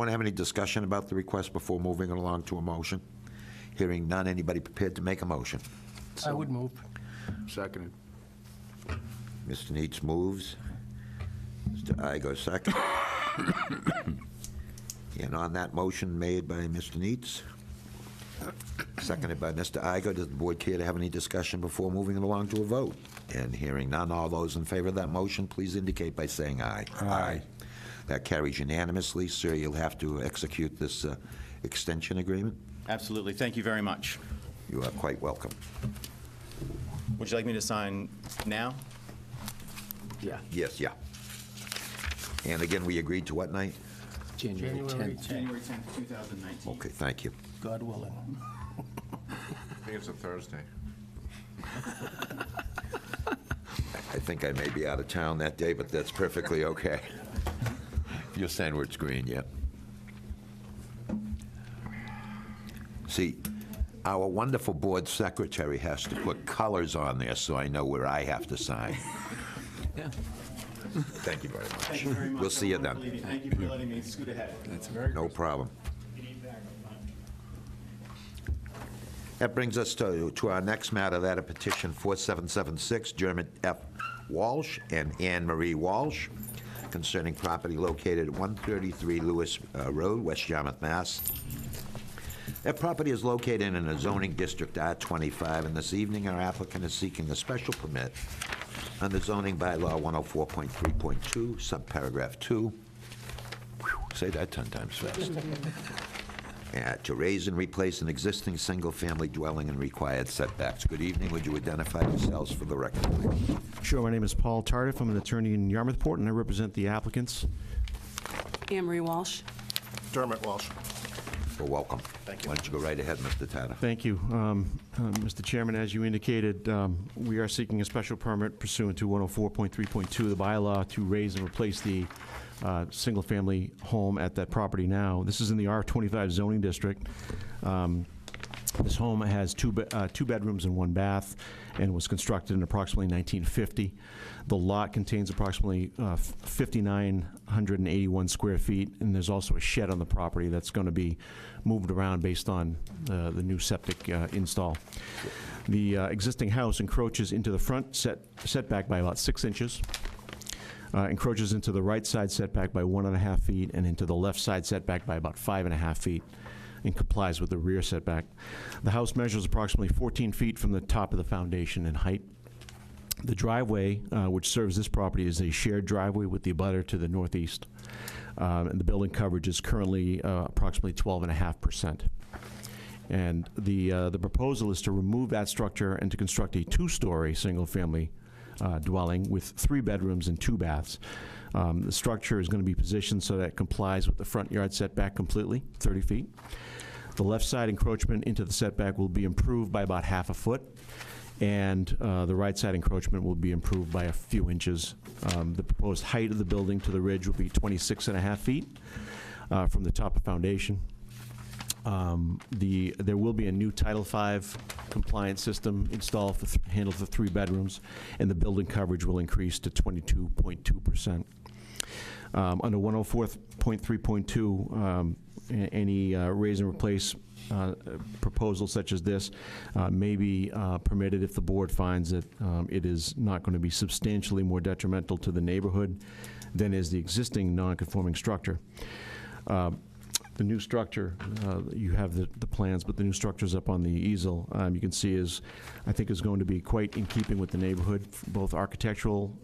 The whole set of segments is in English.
Want to have any discussion about the request before moving it along to a motion? Hearing none, anybody prepared to make a motion? I would move. Seconded. Mr. Neitz moves. Mr. Igo second. And on that motion made by Mr. Neitz, seconded by Mr. Igo, does the board care to have any discussion before moving it along to a vote? And hearing none, all those in favor of that motion, please indicate by saying aye. Aye. That carries unanimously. Sir, you'll have to execute this extension agreement. Absolutely. Thank you very much. You are quite welcome. Would you like me to sign now? Yeah. Yes, yeah. And again, we agreed to what night? January 10th, January 10th, 2019. Okay, thank you. God willing. I think it's a Thursday. I think I may be out of town that day, but that's perfectly okay. You're saying where it's green, yeah. See, our wonderful board secretary has to put colors on there so I know where I have to sign. Yeah. Thank you very much. Thank you very much. We'll see you I won't then. believe Thank you for letting me scoot ahead. That's very No problem. That brings us to our next matter, that of petition 4776, Dermot F. Walsh and Anne Marie Walsh, concerning property located at 133 Lewis Road, West Yarmouth, Mass. That property is located in a zoning district R25, and this evening our applicant is seeking a special permit under zoning bylaw 104.3.2, subparagraph 2. Whew, say that 10 times fast. To raise and replace an existing single-family dwelling and required setbacks. Good evening. Would you identify yourselves for the record, please? Sure, my name is Paul Tardif. I'm an attorney in Yarmouthport, and I represent the applicants. Anne Marie Walsh. Dermot Walsh. Well, welcome. Thank you. Why don't you go right ahead, Mr. Tata? Thank you. Mr. Chairman, as you indicated, we are seeking a special permit pursuant to 104.3.2 of the bylaw to raise and replace the single-family home at that property now. This is in the R25 zoning district. This home has two bedrooms and one bath and was constructed in approximately 1950. The lot contains approximately 5,981 square feet, and there's also a shed on the property that's going to be moved around based on the new septic install. The existing house encroaches into the front setback by about 6 inches, encroaches into the right side setback by 1.5 feet, and into the left side setback by about 5.5 feet, and complies with the rear setback. The house measures approximately 14 feet from the top of the foundation in height. The driveway, which serves this property, is a shared driveway with the abutter to the northeast. And the building coverage is currently approximately 12.5%. And the proposal is to remove that structure and to construct a 2-story single-family dwelling with 3 bedrooms and 2 baths. The structure is going to be positioned so that it complies with the front yard setback completely, 30 feet. The left side encroachment into the setback will be improved by about 1/2 foot, and the right side encroachment will be improved by a few inches. The proposed height of the building to the ridge will be 26.5 feet from the top of foundation. There will be a new Title V compliant system installed for handle the 3 bedrooms, and the building coverage will increase to 22.2%. Under 104.3.2, any raise and replace proposal such as this may be permitted if the board finds that it is not going to be substantially more detrimental to the neighborhood than is the existing non-conforming structure. The new structure, you have the plans, but the new structure is up on the easel. You can see I think is going to be quite in keeping with the neighborhood, both architectural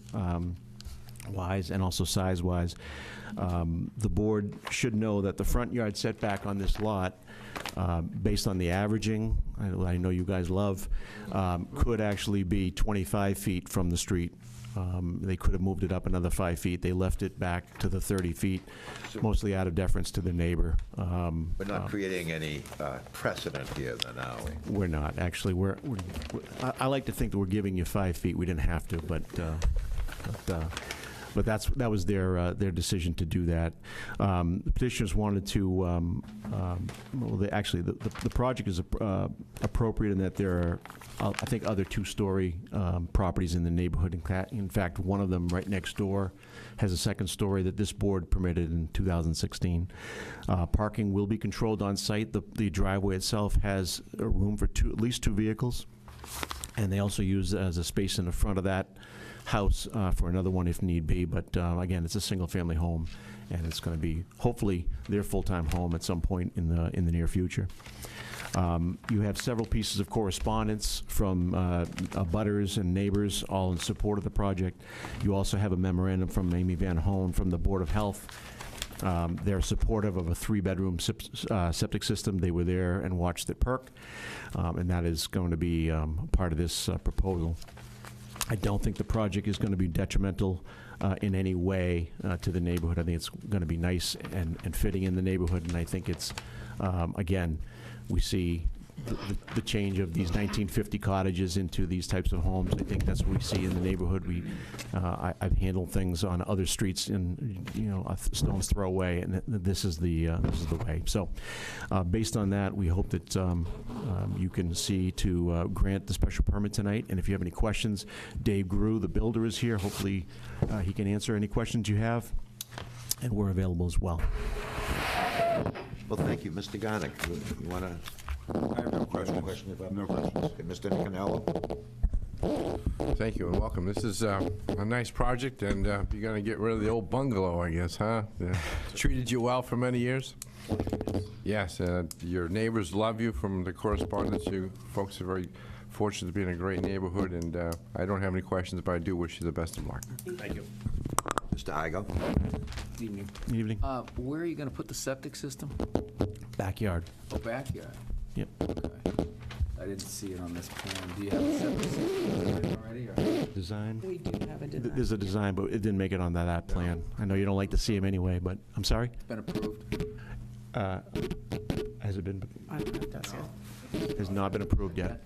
wise and also size-wise. The board should know that the front yard setback on this lot, based on the averaging, I know you guys love, could actually be 25 feet from the street. They could have moved it up another 5 feet. They left it back to the 30 feet, mostly out of deference to the neighbor. We're not creating any precedent here, then, are we? We're not. Actually, I like to think that we're giving you 5 feet. We didn't have to, but But that was their decision to do that. The petitioners wanted to, actually, the project is appropriate in that there are, I think, other two-story properties in the neighborhood. In fact, one of them right next door has a second story that this board permitted in 2016. Parking will be controlled on site. The driveway itself has a room for at least two vehicles, and they also use as a space in the front of that house for another one if need be. But again, it's a single-family home, and it's going to be hopefully their full-time home at some point in the near future. You have several pieces of correspondence from abutters and neighbors, all in support of the project. You also have a memorandum from Amy Van Hoen from the Board of Health. They're supportive of a 3-bedroom septic system. They were there and watched it perk, and that is going to be part of this proposal. I don't think the project is going to be detrimental in any way to the neighborhood. I think it's going to be nice and fitting in the neighborhood, and I think it's, again, we see the change of these 1950 cottages into these types of homes. I think that's what we see in the neighborhood. I've handled things on other streets in, a stone's throw away, and this is the way. So, based on that, we hope that you can see to grant the special permit tonight. And if you have any questions, Dave Grew, the builder, is here. Hopefully, he can answer any questions you have, and we're available as well. Well, thank you. Mr. Garnick, you want to? I have no questions. No questions. Okay, Mr. Nicanello? Thank you and welcome. This is a nice project, and you're going to get rid of the old bungalow, I guess, huh? Treated you well for many years? Yes, your neighbors love you from the correspondence. You folks are very fortunate to be in a great neighborhood, and I don't have any questions, but I do wish you the best of luck. Thank you. Mr. Igo? Good evening. Good evening. Where are you going to put the septic system? Backyard. Oh, backyard. Yep. Okay. I didn't see it on this plan. Do you have a septic system already? Or? Design? We do have a design. There's a design, but it didn't make it on that plan. I know you don't like to see them anyway, but, I'm sorry? It's been approved. Has it been, It does, yeah. has not been approved yet?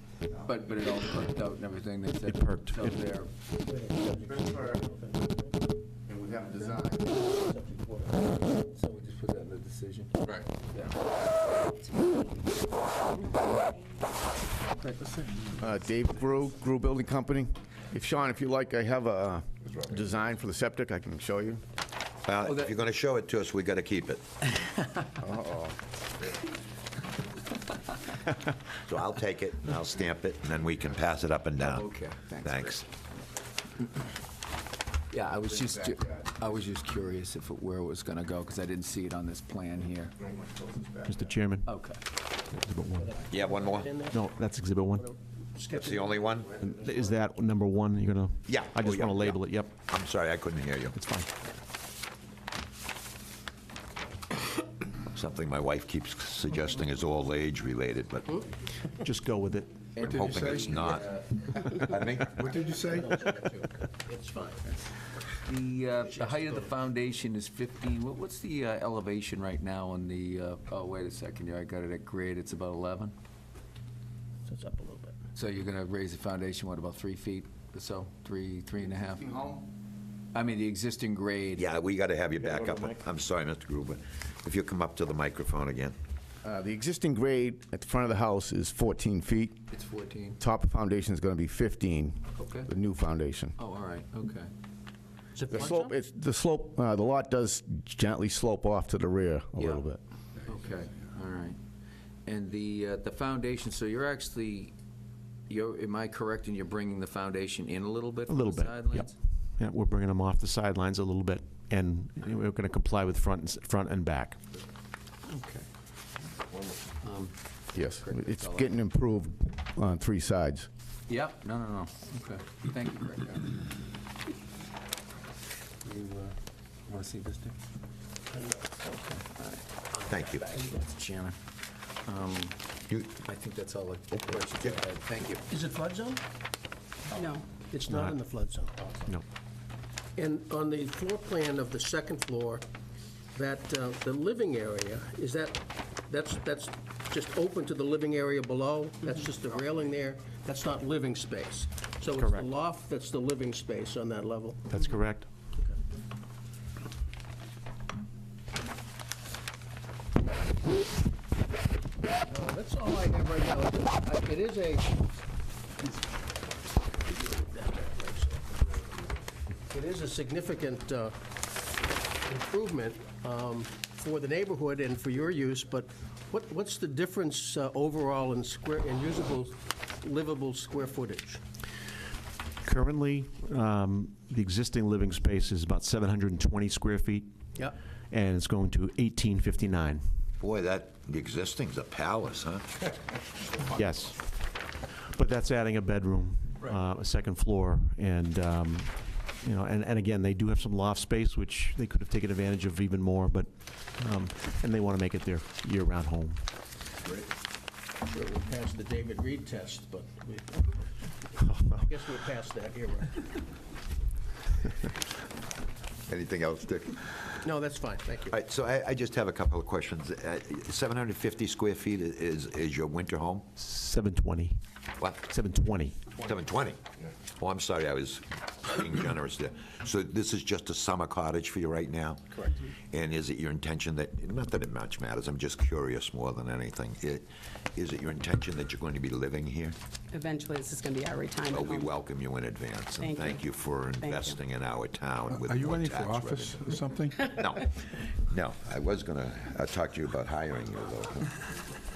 But it all perked out and everything. They said It perked. So there. And we have a design. So we just put that in the decision. Right. Dave Grew Building Company. Sean, if you like, I have a design for the septic I can show you. Well, if you're going to show it to us, we got to keep it. So I'll take it, and I'll stamp it, and then we can pass it up and down. Okay, thanks. Thanks. Yeah, I was just curious where it was going to go, because I didn't see it on this plan here. Mr. Chairman? Okay. Exhibit 1. Yeah, one more? No, that's Exhibit 1. That's the only one? Is that number 1? You're going to? Yeah. I just Oh, yeah, want to label yeah. it, yep. I'm sorry, I couldn't hear you. It's fine. Something my wife keeps suggesting is old age related, but Just go with it. I'm hoping it's not. Pardon me? What did you say? The height of the foundation is 15. What's the elevation right now on the, oh, wait a second here, I got it at grade, it's about 11? So it's up a little bit. So you're going to raise the foundation, what, about 3 feet or so? 3.5? I mean, the existing grade. Yeah, we got to have you back up. I'm sorry, Mr. Gruber. If you come up to the microphone again. The existing grade at the front of the house is 14 feet. It's 14. Top of foundation is going to be 15. Okay. The new foundation. Oh, all right, okay. Is it The flood slope, zone? it's, the slope, the lot does gently slope off to the rear a Yeah. little bit. Okay, all right. And the foundation, so you're actually, am I correct in you're bringing the foundation in a little bit A from little the bit, yep. sidelines? Yeah, we're bringing them off the sidelines a little bit, and we're going to comply with front and back. Okay. Yes, Great. it's getting improved on 3 sides. Yep, no. Okay, thank you, Craig. You want to see this, Dick? Thank you. Mr. Chairman. You- I think that's all the questions I had. Thank you. Is it flood zone? No. It's not in the flood zone. No. And on the floor plan of the second floor, that, the living area, is that's just open to the living area below? That's just the railing there? That's not living space? So it's the Correct. loft that's the living space on that level? That's correct. No, that's all I have right now. It is a... It is a significant improvement for the neighborhood and for your use, but what's the difference overall in usable, livable square footage? Currently, the existing living space is about 720 square feet, Yep. and it's going to 1859. Boy, the existing's a palace, huh? Yes. But that's adding a bedroom, a second floor, and, you know, and again, they do have some loft space, which they could have taken advantage of even more, but, and they want to make it their year-round home. Sure, we passed the David Reed test, but I guess we're past that era. Anything else, Dick? No, that's fine, thank you. All right, so I just have a couple of questions. 750 square feet is your winter home? 720. What? 720. 720? Oh, I'm sorry, I was being generous there. So this is just a summer cottage for you right now? Correct. And is it your intention that, not that it much matters, I'm just curious more than anything. Is it your intention that you're going to be living here? Eventually, this is going to be our retirement Oh, we home. welcome you in advance. And Thank you. thank you for Thank you. investing in our town with Are you more running tax for office revenue. or something? No, I was going to talk to you about hiring you,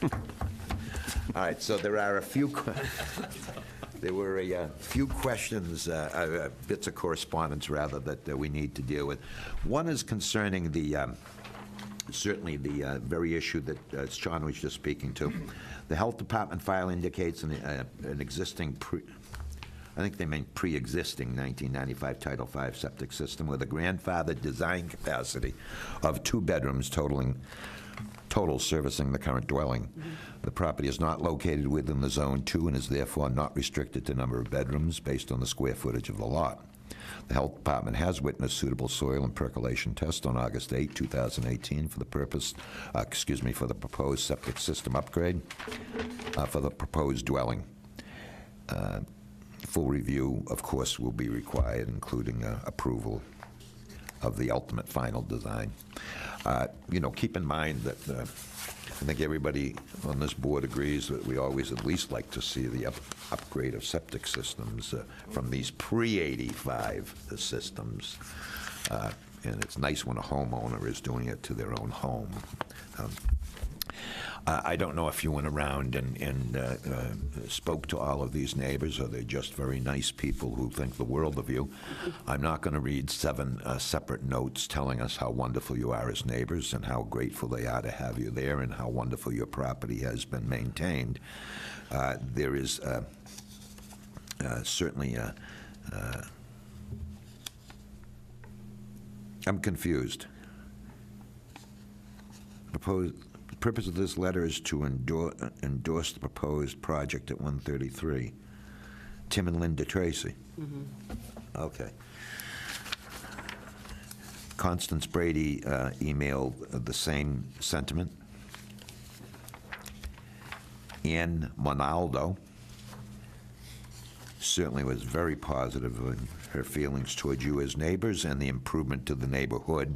though. All right, so there are a few, there were a few questions, bits of correspondence, rather, that we need to deal with. One is concerning the, certainly the very issue that Sean was just speaking to. The Health Department file indicates an existing I think they meant pre-existing 1995 Title V septic system with a grandfathered design capacity of 2 bedrooms total servicing the current dwelling. The property is not located within the Zone 2 and is therefore not restricted to number of bedrooms based on the square footage of the lot. The Health Department has witnessed suitable soil and percolation tests on August 8, 2018 for the purpose, for the proposed septic system upgrade for the proposed dwelling. Full review, of course, will be required, including approval of the ultimate final design. You know, keep in mind that I think everybody on this board agrees that we always at least like to see the upgrade of septic systems from these pre-85 systems. And it's nice when a homeowner is doing it to their own home. I don't know if you went around and spoke to all of these neighbors, or they're just very nice people who think the world of you. I'm not going to read 7 separate notes telling us how wonderful you are as neighbors and how grateful they are to have you there and how wonderful your property has been maintained. There is certainly I'm confused. The purpose of this letter is to endorse the proposed project at 133. Tim and Linda Tracy. Okay. Constance Brady emailed the same sentiment. Ann Monaldo certainly was very positive in her feelings toward you as neighbors and the improvement to the neighborhood.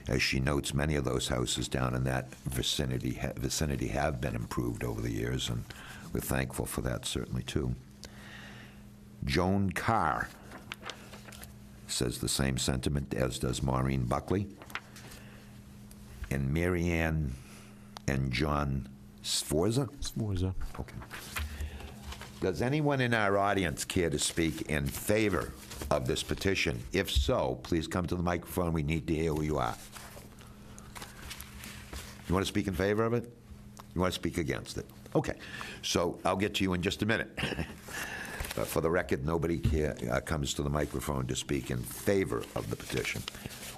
As she notes, many of those houses down in that vicinity have been improved over the years, and we're thankful for that, certainly, too. Joan Carr says the same sentiment, as does Maureen Buckley. And Marianne and John Sforza? Sforza. Okay. Does anyone in our audience care to speak in favor of this petition? If so, please come to the microphone. We need to hear who you are. You want to speak in favor of it? You want to speak against it? Okay. So I'll get to you in just a minute. For the record, nobody comes to the microphone to speak in favor of the petition.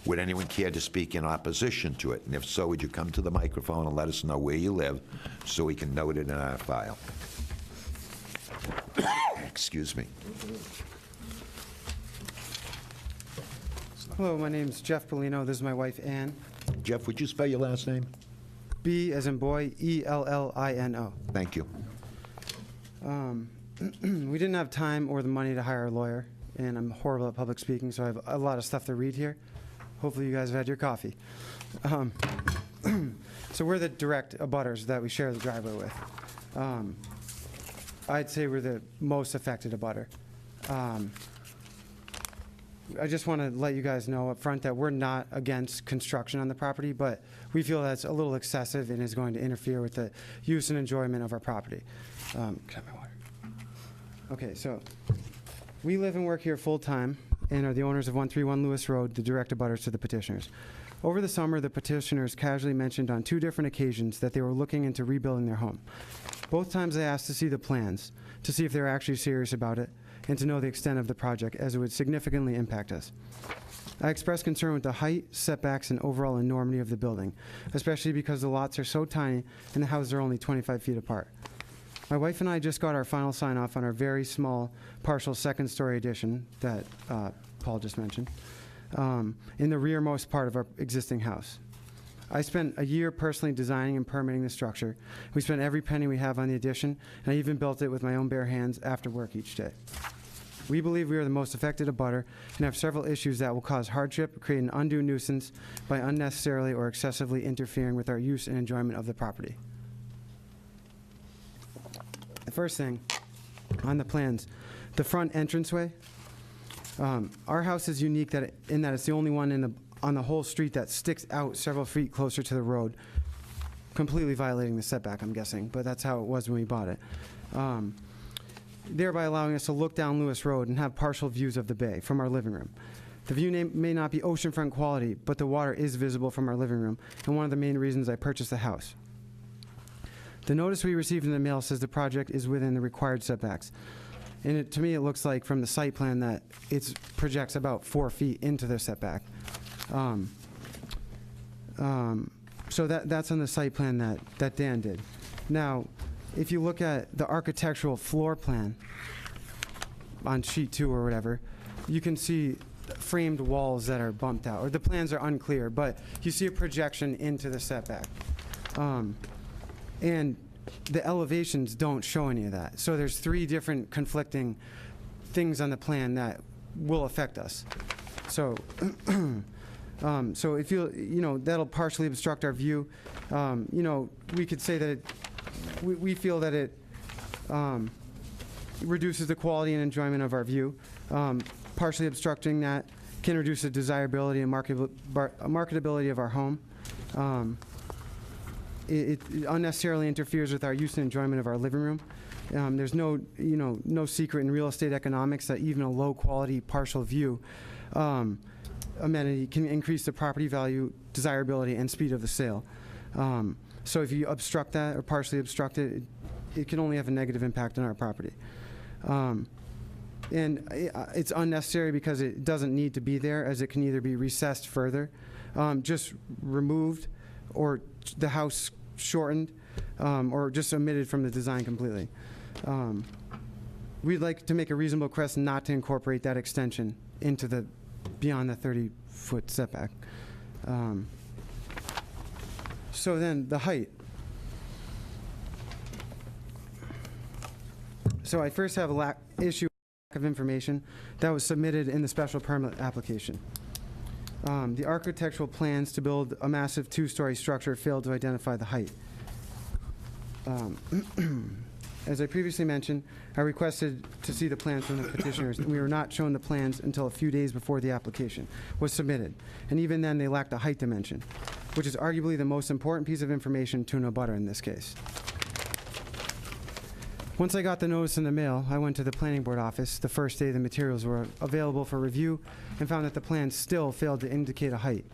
Would anyone care to speak in opposition to it? And if so, would you come to the microphone and let us know where you live so we can note it in our file? Excuse me. Hello, my name's Jeff Polino. This is my wife, Ann. Jeff, would you spell your last name? B as in boy, E-L-L-I-N-O. Thank you. We didn't have time or the money to hire a lawyer, and I'm horrible at public speaking, so I have a lot of stuff to read here. Hopefully you guys have had your coffee. So we're the direct abutters that we share the driveway with. I'd say we're the most affected abutter. I just want to let you guys know up front that we're not against construction on the property, but we feel that's a little excessive and is going to interfere with the use and enjoyment of our property. Can I have my water? Okay, so we live and work here full-time and are the owners of 131 Lewis Road, the direct abutters to the petitioners. Over the summer, the petitioners casually mentioned on 2 different occasions that they were looking into rebuilding their home. Both times they asked to see the plans, to see if they were actually serious about it, and to know the extent of the project, as it would significantly impact us. I expressed concern with the height, setbacks, and overall enormity of the building, especially because the lots are so tiny and the houses are only 25 feet apart. My wife and I just got our final sign-off on our very small partial second-story addition that Paul just mentioned, in the rearmost part of our existing house. I spent a year personally designing and permitting the structure. We spent every penny we have on the addition, and I even built it with my own bare hands after work each day. We believe we are the most affected abutter and have several issues that will cause hardship, create an undue nuisance by unnecessarily or excessively interfering with our use and enjoyment of the property. The first thing, on the plans, the front entranceway. Our house is unique in that it's the only one on the whole street that sticks out several feet closer to the road, completely violating the setback, I'm guessing, but that's how it was when we bought it. Thereby allowing us to look down Lewis Road and have partial views of the bay from our living room. The view may not be oceanfront quality, but the water is visible from our living room, and one of the main reasons I purchased the house. The notice we received in the mail says the project is within the required setbacks. And to me, it looks like from the site plan that it projects about 4 feet into the setback. So that's on the site plan that Dan did. Now, if you look at the architectural floor plan on sheet 2 or whatever, you can see framed walls that are bumped out, or the plans are unclear, but you see a projection into the setback. And the elevations don't show any of that. So there's 3 different conflicting things on the plan that will affect us. So, so if that'll partially obstruct our view. We could say that we feel that it reduces the quality and enjoyment of our view. Partially obstructing that can reduce the desirability and marketability of our home. It unnecessarily interferes with our use and enjoyment of our living room. There's no secret in real estate economics that even a low-quality partial view amenity can increase the property value, desirability, and speed of the sale. So if you obstruct that or partially obstruct it, it can only have a negative impact on our property. And it's unnecessary because it doesn't need to be there, as it can either be recessed further, just removed, or the house shortened, or just omitted from the design completely. We'd like to make a reasonable request not to incorporate that extension into beyond the 30-foot setback. So then the height. So I first have a issue of information that was submitted in the special permit application. The architectural plans to build a massive 2-story structure failed to identify the height. As I previously mentioned, I requested to see the plans from the petitioners, and we were not shown the plans until a few days before the application was submitted. And even then, they lacked a height dimension, which is arguably the most important piece of information to an abutter in this case. Once I got the notice in the mail, I went to the planning board office the first day the materials were available for review and found that the plans still failed to indicate a height.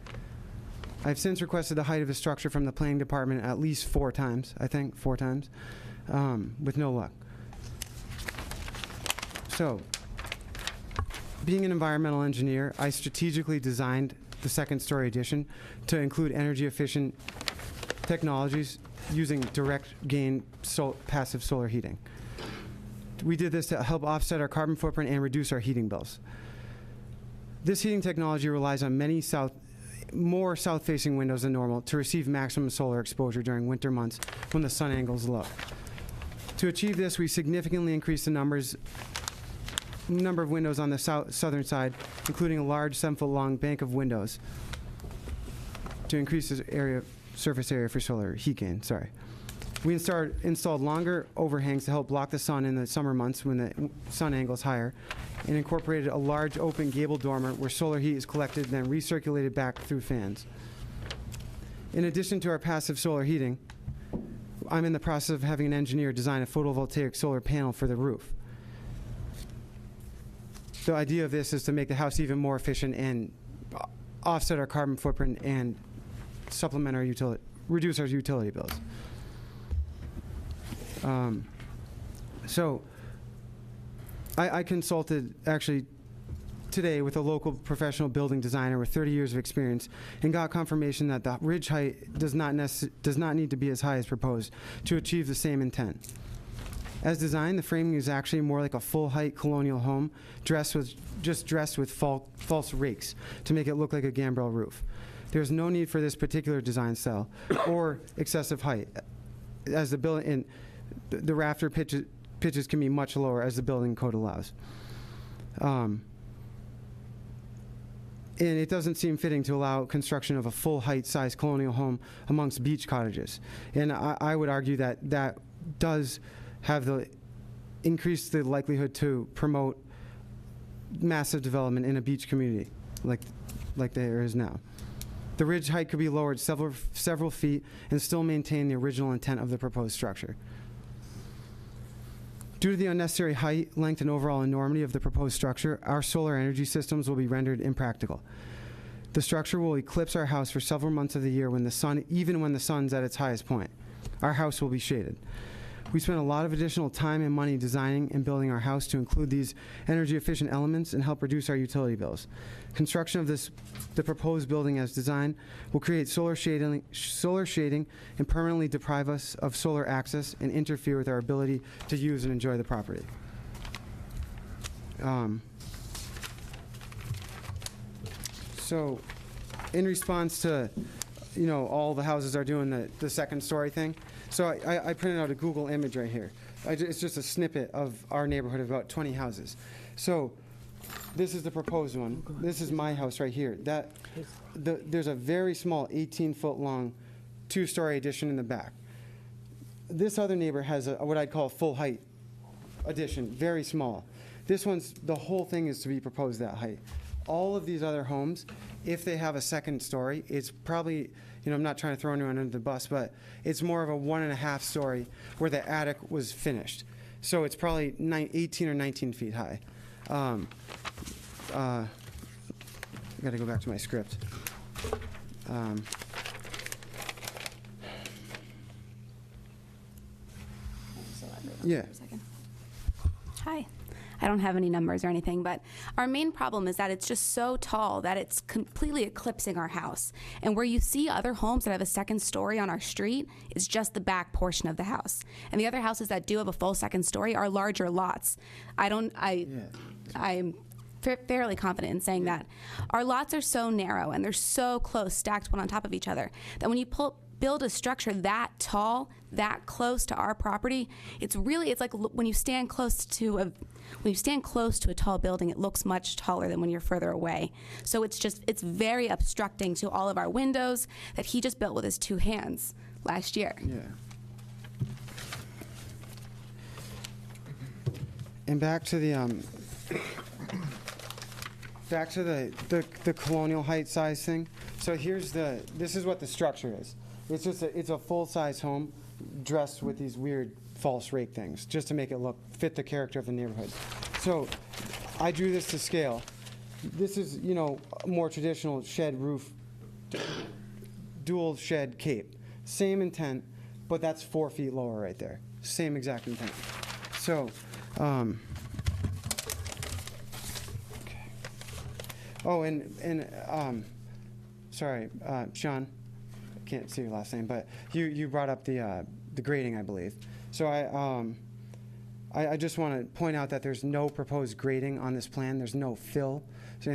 I've since requested the height of the structure from the planning department at least 4 times, I think, 4 times, with no luck. So, being an environmental engineer, I strategically designed the second-story addition to include energy-efficient technologies using direct gain passive solar heating. We did this to help offset our carbon footprint and reduce our heating bills. This heating technology relies on more south-facing windows than normal to receive maximum solar exposure during winter months when the sun angle is low. To achieve this, we significantly increased the number of windows on the southern side, including a large 7-foot-long bank of windows to increase this area surface area for solar heat gain, sorry. We installed longer overhangs to help block the sun in the summer months when the sun angle is higher, and incorporated a large open gable dormer where solar heat is collected and then recirculated back through fans. In addition to our passive solar heating, I'm in the process of having an engineer design a photovoltaic solar panel for the roof. The idea of this is to make the house even more efficient and offset our carbon footprint and supplement our reduce our utility bills. So I consulted actually today with a local professional building designer with 30 years of experience and got confirmation that the ridge height does not need to be as high as proposed to achieve the same intent. As designed, the framing is actually more like a full-height colonial home dressed with false rakes to make it look like a gambrel roof. There's no need for this particular design style or excessive height, as the rafter pitches can be much lower as the building code allows. And it doesn't seem fitting to allow construction of a full-height size colonial home amongst beach cottages. And I would argue that that does have increase the likelihood to promote massive development in a beach community like there is now. The ridge height could be lowered several feet and still maintain the original intent of the proposed structure. Due to the unnecessary height, length, and overall enormity of the proposed structure, our solar energy systems will be rendered impractical. The structure will eclipse our house for several months of the year even when the sun's at its highest point. Our house will be shaded. We spent a lot of additional time and money designing and building our house to include these energy-efficient elements and help reduce our utility bills. Construction of the proposed building as designed will create solar shading and permanently deprive us of solar access and interfere with our ability to use and enjoy the property. So, in response to, all the houses are doing the second story thing, so I printed out a Google image right here. It's just a snippet of our neighborhood of about 20 houses. So this is the proposed one. This is my house right here. There's a very small 18-foot long 2-story addition in the back. This other neighbor has what I'd call a full height addition, very small. The whole thing is to be proposed that height. All of these other homes, if they have a second story, it's probably, I'm not trying to throw anyone under the bus, but it's more of a 1.5 story where the attic was finished. So it's probably 18 or 19 feet high. I got to go back to my script. Yeah. Hi. I don't have any numbers or anything, but our main problem is that it's just so tall that it's completely eclipsing our house. And where you see other homes that have a second story on our street, it's just the back portion of the house. And the other houses that do have a full second story are larger lots. I'm fairly confident in saying that. Our lots are so narrow and they're so close, stacked one on top of each other, that when you build a structure that tall, that close to our property, it's like when you stand close to a tall building, it looks much taller than when you're further away. So it's very obstructing to all of our windows that he just built with his 2 hands last year. Yeah. And back to the colonial height size thing. So this is what the structure is. It's a full-size home dressed with these weird false rake things, just to make it fit the character of the neighborhood. So I drew this to scale. This is, a more traditional shed roof, dual shed cape. Same intent, but that's 4 feet lower right there. Same exact intent. So, okay. Oh, sorry, Sean. Can't see your last name, but you brought up the grading, I believe. So I just want to point out that there's no proposed grading on this plan. There's no fill. So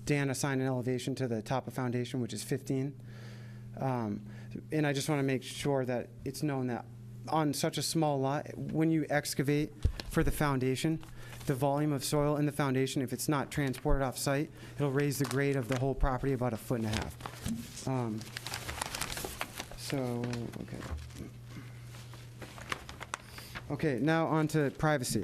Dan assigned an elevation to the top of foundation, which is 15. And I just want to make sure that it's known that on such a small lot, when you excavate for the foundation, the volume of soil in the foundation, if it's not transported off site, it'll raise the grade of the whole property about 1.5 feet. So, okay. Okay, now on to privacy.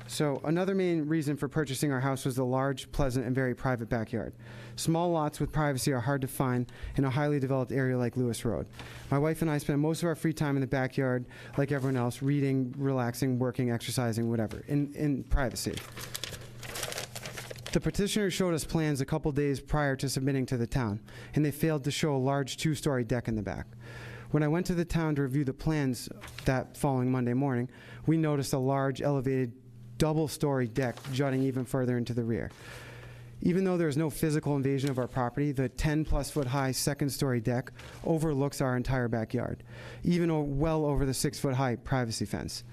So another main reason for purchasing our house was the large, pleasant, and very private backyard. Small lots with privacy are hard to find in a highly developed area like Lewis Road. My wife and I spend most of our free time in the backyard, like everyone else, reading, relaxing, working, exercising, whatever, in privacy. The petitioner showed us plans a couple days prior to submitting to the town, and they failed to show a large two-story deck in the back. When I went to the town to review the plans that following Monday morning, we noticed a large, elevated, double-story deck jutting even further into the rear. Even though there is no physical invasion of our property, the 10-plus foot high second-story deck overlooks our entire backyard, even well over the 6-foot high privacy fence.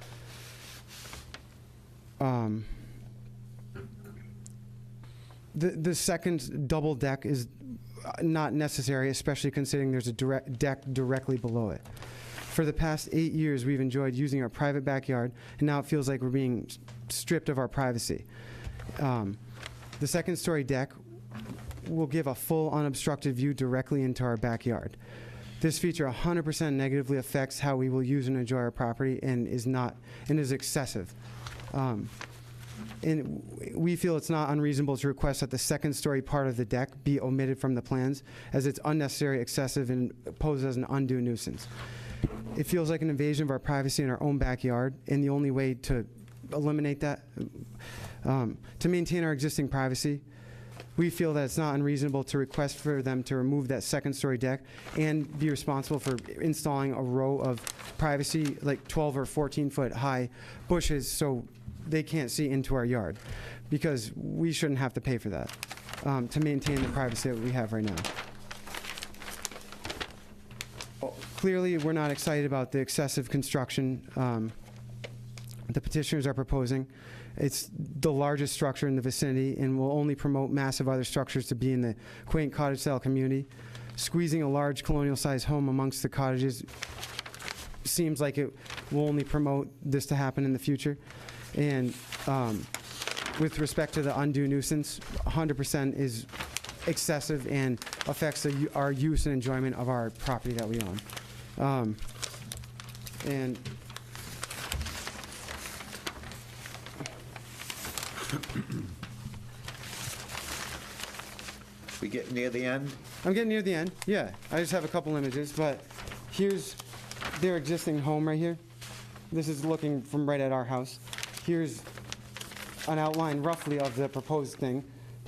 The second double deck is not necessary, especially considering there's a deck directly below it. For the past 8 years, we've enjoyed using our private backyard, and now it feels like we're being stripped of our privacy. The second-story deck will give a full unobstructed view directly into our backyard. This feature 100% negatively affects how we will use and enjoy our property and is excessive. And we feel it's not unreasonable to request that the second-story part of the deck be omitted from the plans, as it's unnecessary, excessive, and poses as an undue nuisance. It feels like an invasion of our privacy in our own backyard, and the only way to eliminate that, to maintain our existing privacy, we feel that it's not unreasonable to request for them to remove that second-story deck and be responsible for installing a row of privacy, like 12 or 14-foot high bushes, so they can't see into our yard, because we shouldn't have to pay for that to maintain the privacy that we have right now. Clearly, we're not excited about the excessive construction the petitioners are proposing. It's the largest structure in the vicinity and will only promote massive other structures to be in the quaint cottage-style community. Squeezing a large colonial-sized home amongst the cottages seems like it will only promote this to happen in the future. And with respect to the undue nuisance, 100% is excessive and affects our use and enjoyment of our property that we own. And We get near the end? I'm getting near the end, yeah. I just have a couple images, but here's their existing home right here. This is looking from right at our house. Here's an outline roughly of the proposed thing.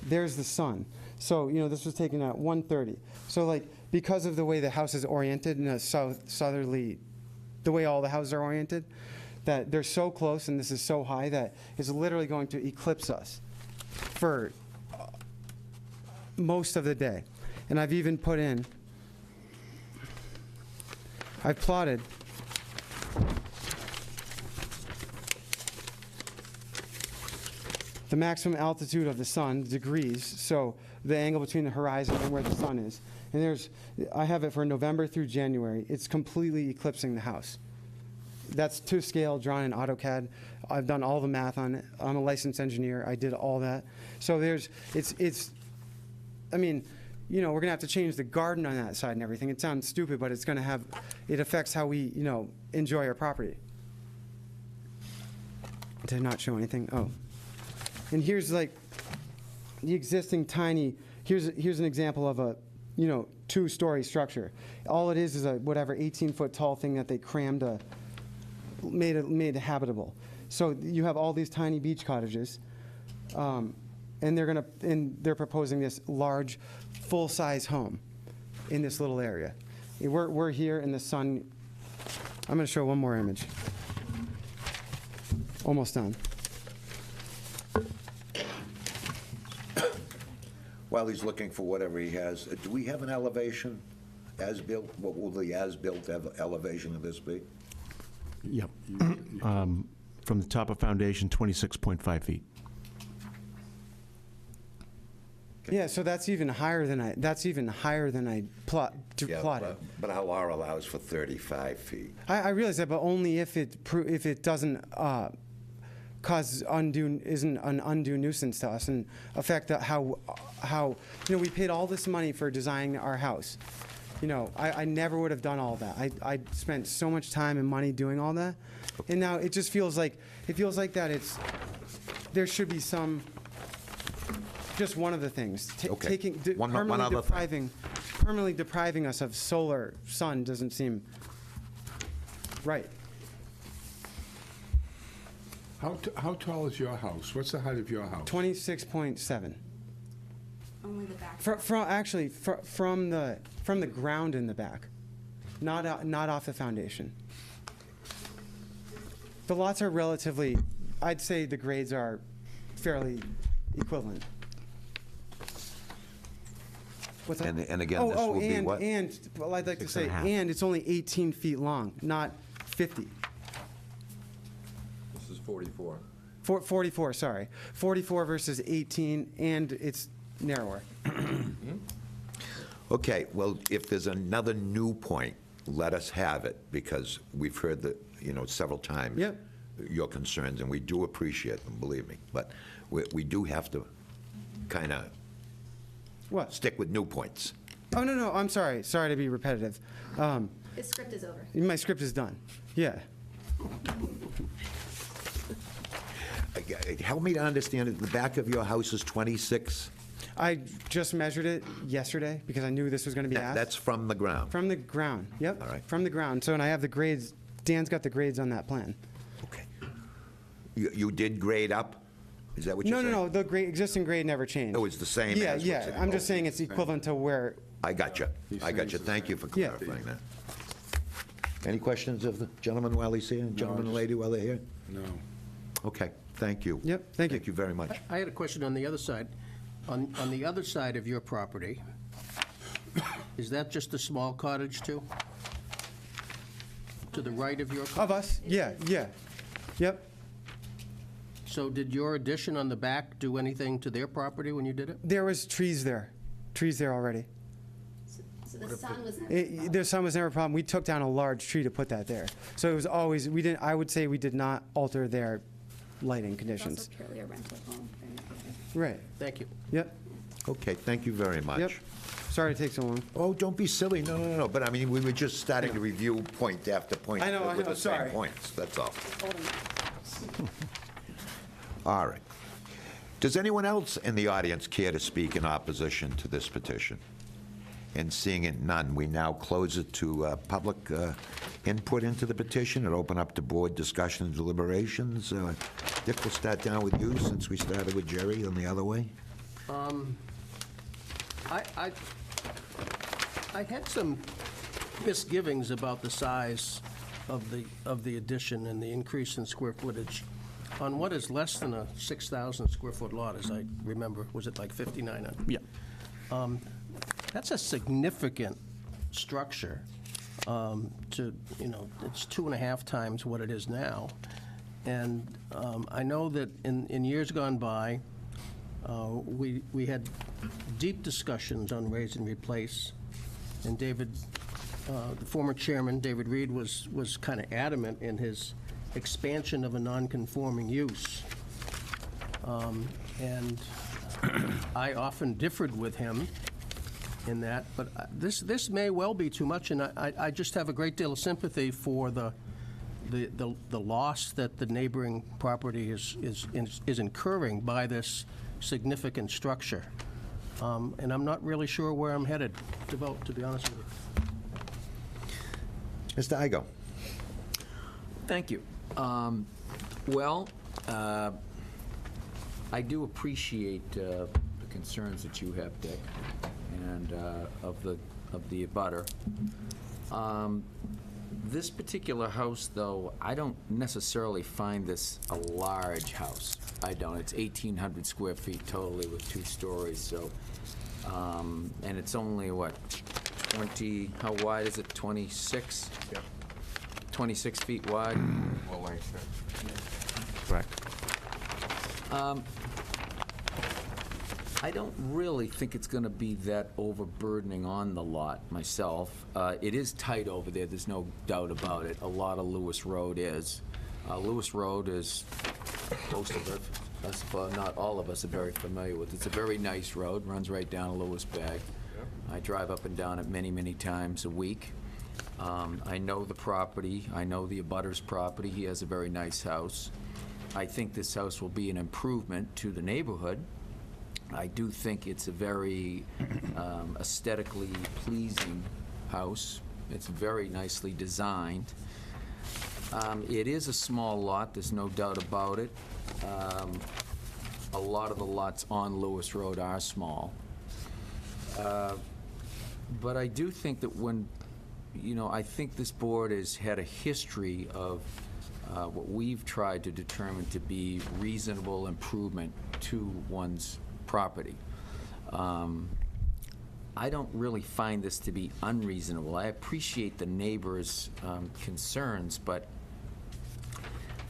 There's the sun. So, you know, this was taken at 1:30. So, like, because of the way the house is oriented in a southerly, the way all the houses are oriented, that they're so close and this is so high that it's literally going to eclipse us for most of the day. And I've even put in, I've plotted the maximum altitude of the sun, degrees, so the angle between the horizon and where the sun is. And I have it for November through January. It's completely eclipsing the house. That's to scale, drawn in AutoCAD. I've done all the math on it. I'm a licensed engineer. I did all that. So I mean, you know, we're gonna have to change the garden on that side and everything. It sounds stupid, but it affects how we, you know, enjoy our property. Did I not show anything? Oh. And here's like the existing tiny, here's an example of a, you know, 2-story structure. All it is a whatever 18-foot tall thing that they crammed made habitable. So you have all these tiny beach cottages, and they're proposing this large, full-size home in this little area. We're here in the sun. I'm going to show one more image. Almost done. While he's looking for whatever he has, do we have an elevation as-built? What will the as-built elevation of this be? Yep. From the top of foundation, 26.5 feet. Yeah, so that's even higher than I plotted. But our law allows for 35 feet. I realize that, but only if it doesn't isn't an undue nuisance to us and affect how you know, we paid all this money for designing our house. you know, I never would have done all that. I spent so much time and money doing all that, and now it just feels like that there should be some, just one of the things. Okay. Taking, One other thing. permanently depriving us of solar, sun doesn't seem right. How tall is your house? What's the height of your house? 26.7. Only the back. From the ground in the back, not off the foundation. The lots are relatively, I'd say the grades are fairly equivalent. What's that? And again, this will be what? Well, I'd like to say, 6.5. and it's only 18 feet long, not 50. This is 44. 44, sorry. 44 versus 18, and it's narrower. Okay, well, if there's another new point, let us have it, because we've heard that, several times. Yep. Your concerns, and we do appreciate them, believe me. But we do have to kind of What? stick with new points. Oh, no, I'm sorry. Sorry to be repetitive. His script is over. My script is done. Yeah. Help me to understand it. The back of your house is 26? I just measured it yesterday because I knew this was going to be asked. That's from the ground? From the ground, yep. All right. From the ground. So, and I have the grades, Dan's got the grades on that plan. Okay. You did grade up? Is that what you're saying? No, the existing grade never changed. Oh, it's the same Yeah, as what's yeah, in I'm the- just saying it's equivalent to where, I got you. Thank you for Yeah. clarifying that. Any questions of the gentleman while he's here, gentleman and lady while they're here? No. Okay, thank you. Yep, thank you. Thank you very much. I had a question on the other side. On the other side of your property, is that just a small cottage too? To the right of your, of us, yeah. Yep. so did your addition on the back do anything to their property when you did it? There was trees there already. So the sun was. The sun was never a problem. We took down a large tree to put that there. So it was always, I would say we did not alter their lighting It's conditions. also purely a rental home. Right, Thank you. yep, Okay, thank you very much. yep. Sorry to take so long. Oh, don't be silly, no. But I mean, we were just starting to review point after point. I know, with the same sorry. points, that's all. All right. Does anyone else in the audience care to speak in opposition to this petition? And seeing it none, we now close it to public input into the petition and open up to board discussion and deliberations. Dick, we'll start down with you, since we started with Jerry on the other way. I had some misgivings about the size of the addition and the increase in square footage on what is less than a 6,000 square foot lot, as I remember. Was it like 5,900? Yeah. That's a significant structure it's 2.5 times what it is now. And I know that in years gone by, we had deep discussions on raise and replace. And David, the former chairman, David Reed, was kind of adamant in his expansion of a non-conforming use. And I often differed with him in that, but this may well be too much, and I just have a great deal of sympathy for the loss that the neighboring property is incurring by this significant structure. And I'm not really sure where I'm headed to vote, to be honest with you. Mr. Igo. Thank you. I do appreciate the concerns that you have, Dick, and of the abutter. This particular house, though, I don't necessarily find this a large house. I don't. It's 1,800 square feet totally with 2 stories, so, and it's only, what, 20, how wide is it, 26? Yep. 26 feet wide? Well, like that. Correct. I don't really think it's going to be that overburdening on the lot myself. It is tight over there, there's no doubt about it. A lot of Lewis Road is. Lewis Road is, most of us, not all of us, are very familiar with. It's a very nice road, runs right down Lewis Bag. I drive up and down it many, many times a week. I know the property. I know the abutter's property. He has a very nice house. I think this house will be an improvement to the neighborhood. I do think it's a very aesthetically pleasing house. It's very nicely designed. It is a small lot, there's no doubt about it. A lot of the lots on Lewis Road are small. But I do think that when, I think this board has had a history of what we've tried to determine to be reasonable improvement to one's property. I don't really find this to be unreasonable. I appreciate the neighbors' concerns, but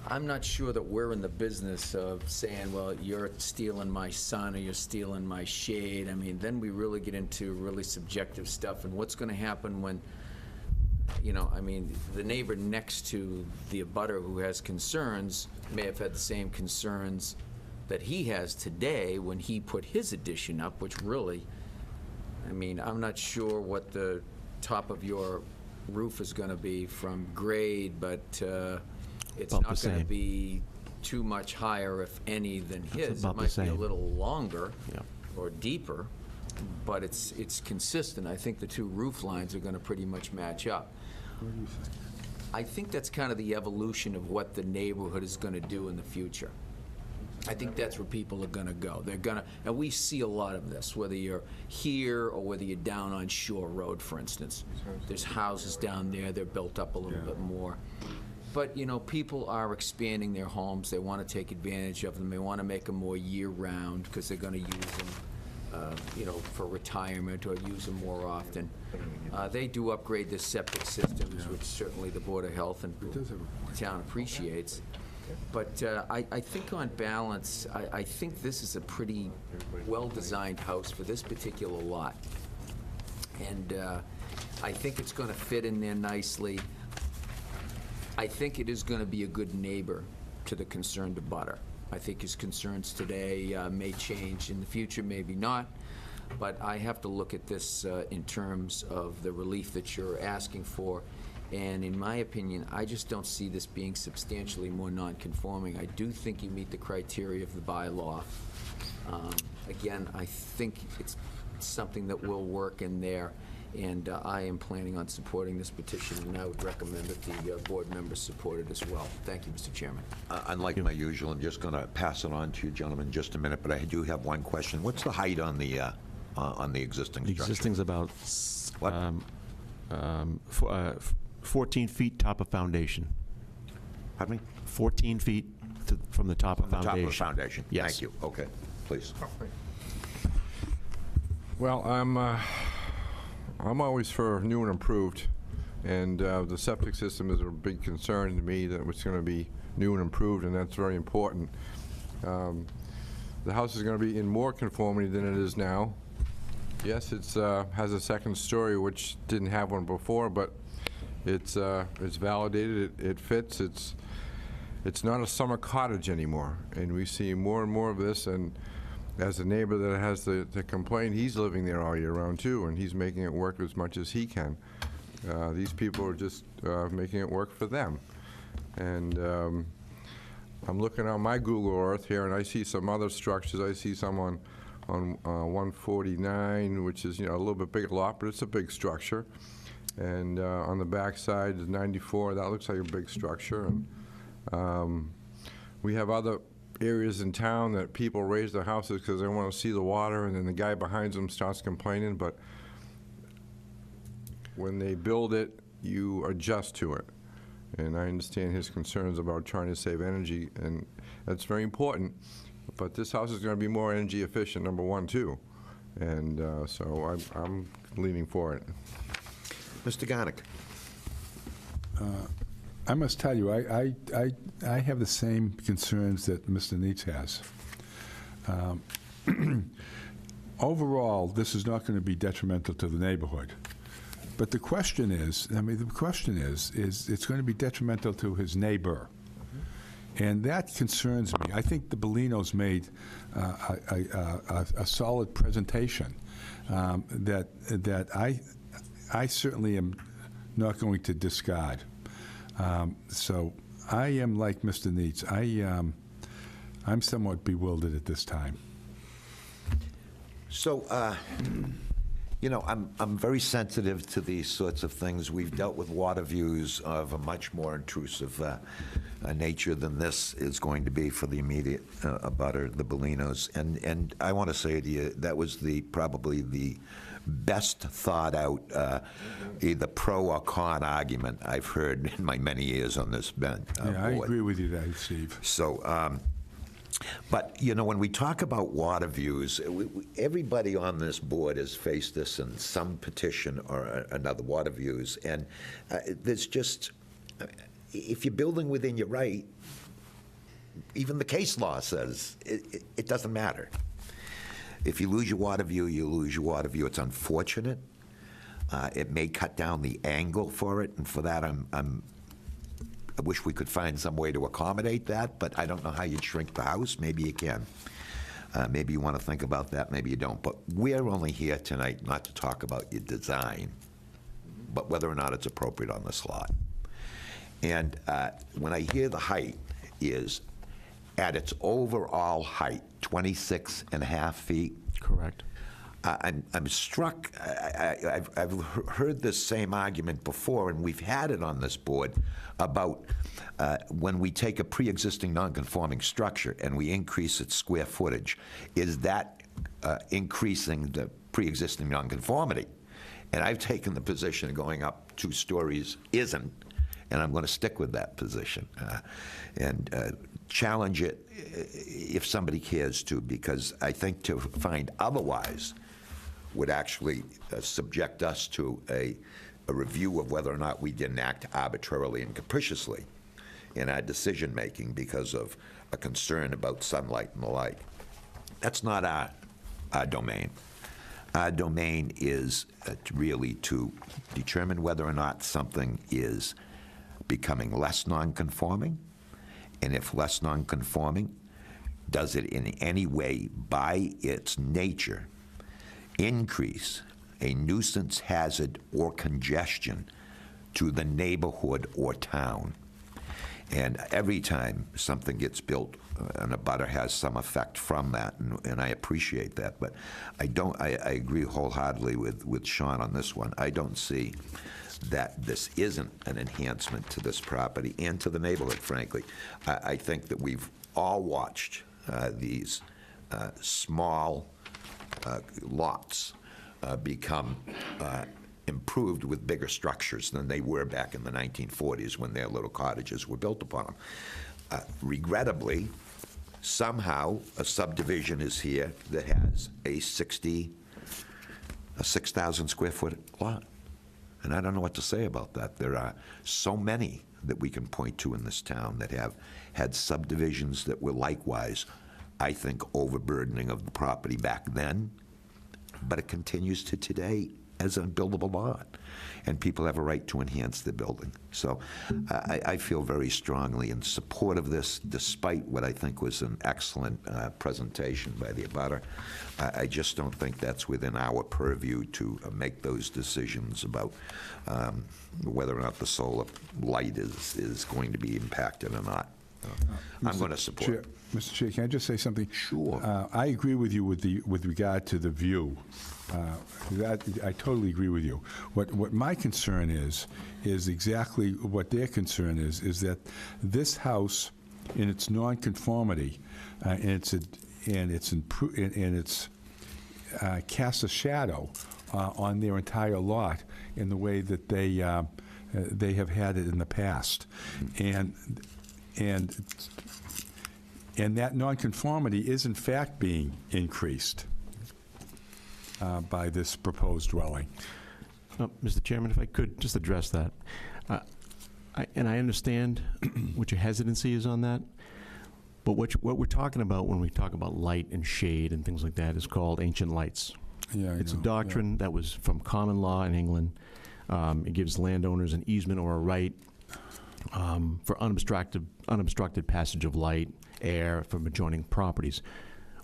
I'm not sure that we're in the business of saying, well, you're stealing my sun or you're stealing my shade. I mean, then we really get into really subjective stuff, and what's going to happen when, the neighbor next to the abutter who has concerns may have had the same concerns that he has today when he put his addition up, which really, I'm not sure what the top of your roof is going to be from grade, but it's About not the going to same. be too much higher, if any, than his. about It the might be a same. little longer Yeah. or deeper, but it's consistent. I think the two roof lines are going to pretty much match up. I think that's kind of the evolution of what the neighborhood is going to do in the future. I think that's where people are going to go. They're going to, and we see a lot of this, whether you're here or whether you're down on Shore Road, for instance. There's houses down there, they're built up a little bit more. But, people are expanding their homes. They want to take advantage of them. They want to make them more year-round because they're going to use them, for retirement or use them more often. They do upgrade their septic systems, which certainly the Board of Health and the town appreciates. But I think on balance, I think this is a pretty well-designed house for this particular lot. And I think it's going to fit in there nicely. I think it is going to be a good neighbor to the concerned abutter. I think his concerns today may change in the future, maybe not. But I have to look at this in terms of the relief that you're asking for. And in my opinion, I just don't see this being substantially more non-conforming. I do think you meet the criteria of the bylaw. Again, I think it's something that will work in there, and I am planning on supporting this petition, and I would recommend that the board members support it as well. Thank you, Mr. Chairman. Unlike my usual, I'm just going to pass it on to you gentlemen in just a minute, but I do have one question. What's the height on the existing The structure? existing's about What? 14 feet top of foundation. Pardon me? 14 feet from the top of From the top foundation. of the foundation? Yes. Thank you. Okay, please. Well, I'm always for new and improved, and the septic system is a big concern to me, that it's going to be new and improved, and that's very important. The house is going to be in more conformity than it is now. Yes, it's has a second story, which didn't have one before, but it's validated. It fits. It's not a summer cottage anymore, and we see more and more of this. And as a neighbor that has the complaint, he's living there all year round too, and he's making it work as much as he can. These people are just making it work for them. And I'm looking on my Google Earth here, and I see some other structures. I see some on 149, which is a little bit bigger lot, but it's a big structure. And on the back side, the 94, that looks like a big structure. And we have other areas in town that people raise their houses because they want to see the water, and then the guy behind them starts complaining. But when they build it, you adjust to it. And I understand his concerns about trying to save energy, and that's very important. But this house is going to be more energy efficient, number one, too. And so I'm leaning for it. Mr. Garnick? I must tell you, I have the same concerns that Mr. Neitz has. Overall, this is not going to be detrimental to the neighborhood. But the question is, it's going to be detrimental to his neighbor. And that concerns me. I think the Bellinos made a solid presentation that I certainly am not going to discard. So I am like Mr. Neitz. I'm somewhat bewildered at this time. So, you know, I'm very sensitive to these sorts of things. We've dealt with water views of a much more intrusive nature than this is going to be for the immediate abutter, the Bellinos. And I want to say to you, that was probably the best thought out, either pro or con argument I've heard in my many years on this bench. Yeah, I agree with you there, Steve. So, but, you know, when we talk about water views, everybody on this board has faced this in some petition or another, water views, and there's just, if you're building within your right, even the case law says it doesn't matter. If you lose your water view, you lose your water view. It's unfortunate. It may cut down the angle for it, and for that I wish we could find some way to accommodate that, but I don't know how you'd shrink the house. Maybe you can. Maybe you want to think about that, maybe you don't. But we're only here tonight not to talk about your design, but whether or not it's appropriate on this lot. And when I hear the height is, at its overall height, 26.5 feet. Correct. I'm struck. I've heard this same argument before, and we've had it on this board about when we take a pre-existing non-conforming structure and we increase its square footage, is that increasing the pre-existing non-conformity? And I've taken the position of going up 2 stories isn't, and I'm going to stick with that position and challenge it if somebody cares to, because I think to find otherwise would actually subject us to a review of whether or not we didn't act arbitrarily and capriciously in our decision-making because of a concern about sunlight and the like. That's not our domain. Our domain is really to determine whether or not something is becoming less non-conforming, and if less non-conforming, does it in any way, by its nature, increase a nuisance hazard or congestion to the neighborhood or town. And every time something gets built, and a abutter has some effect from that, and I appreciate that. But I agree wholeheartedly with Sean on this one. I don't see that this isn't an enhancement to this property and to the neighborhood, frankly. I think that we've all watched these small lots become improved with bigger structures than they were back in the 1940s when their little cottages were built upon them. Regrettably, somehow a subdivision is here that has a 6,000 square foot lot. And I don't know what to say about that. There are so many that we can point to in this town that have had subdivisions that were likewise, I think, overburdening of the property back then, but it continues to today as a buildable lot, and people have a right to enhance their building. So I feel very strongly in support of this, despite what I think was an excellent presentation by the abutter. I just don't think that's within our purview to make those decisions about whether or not the solar light is going to be impacted or not. I'm going to support it. Mr. Chair, can I just say something? Sure. I agree with you with regard to the view. I totally agree with you. What my concern is exactly what their concern is that this house, in its nonconformity, and it's casts a shadow on their entire lot in the way that they have had it in the past, and that nonconformity is in fact being increased by this proposed dwelling. Mr. Chairman, if I could just address that. And I understand what your hesitancy is on that, but what we're talking about when we talk about light and shade and things like that is called ancient lights. Yeah, It's a doctrine that was from common law in England. It gives landowners an easement or a right for unobstructed passage of light, air from adjoining properties.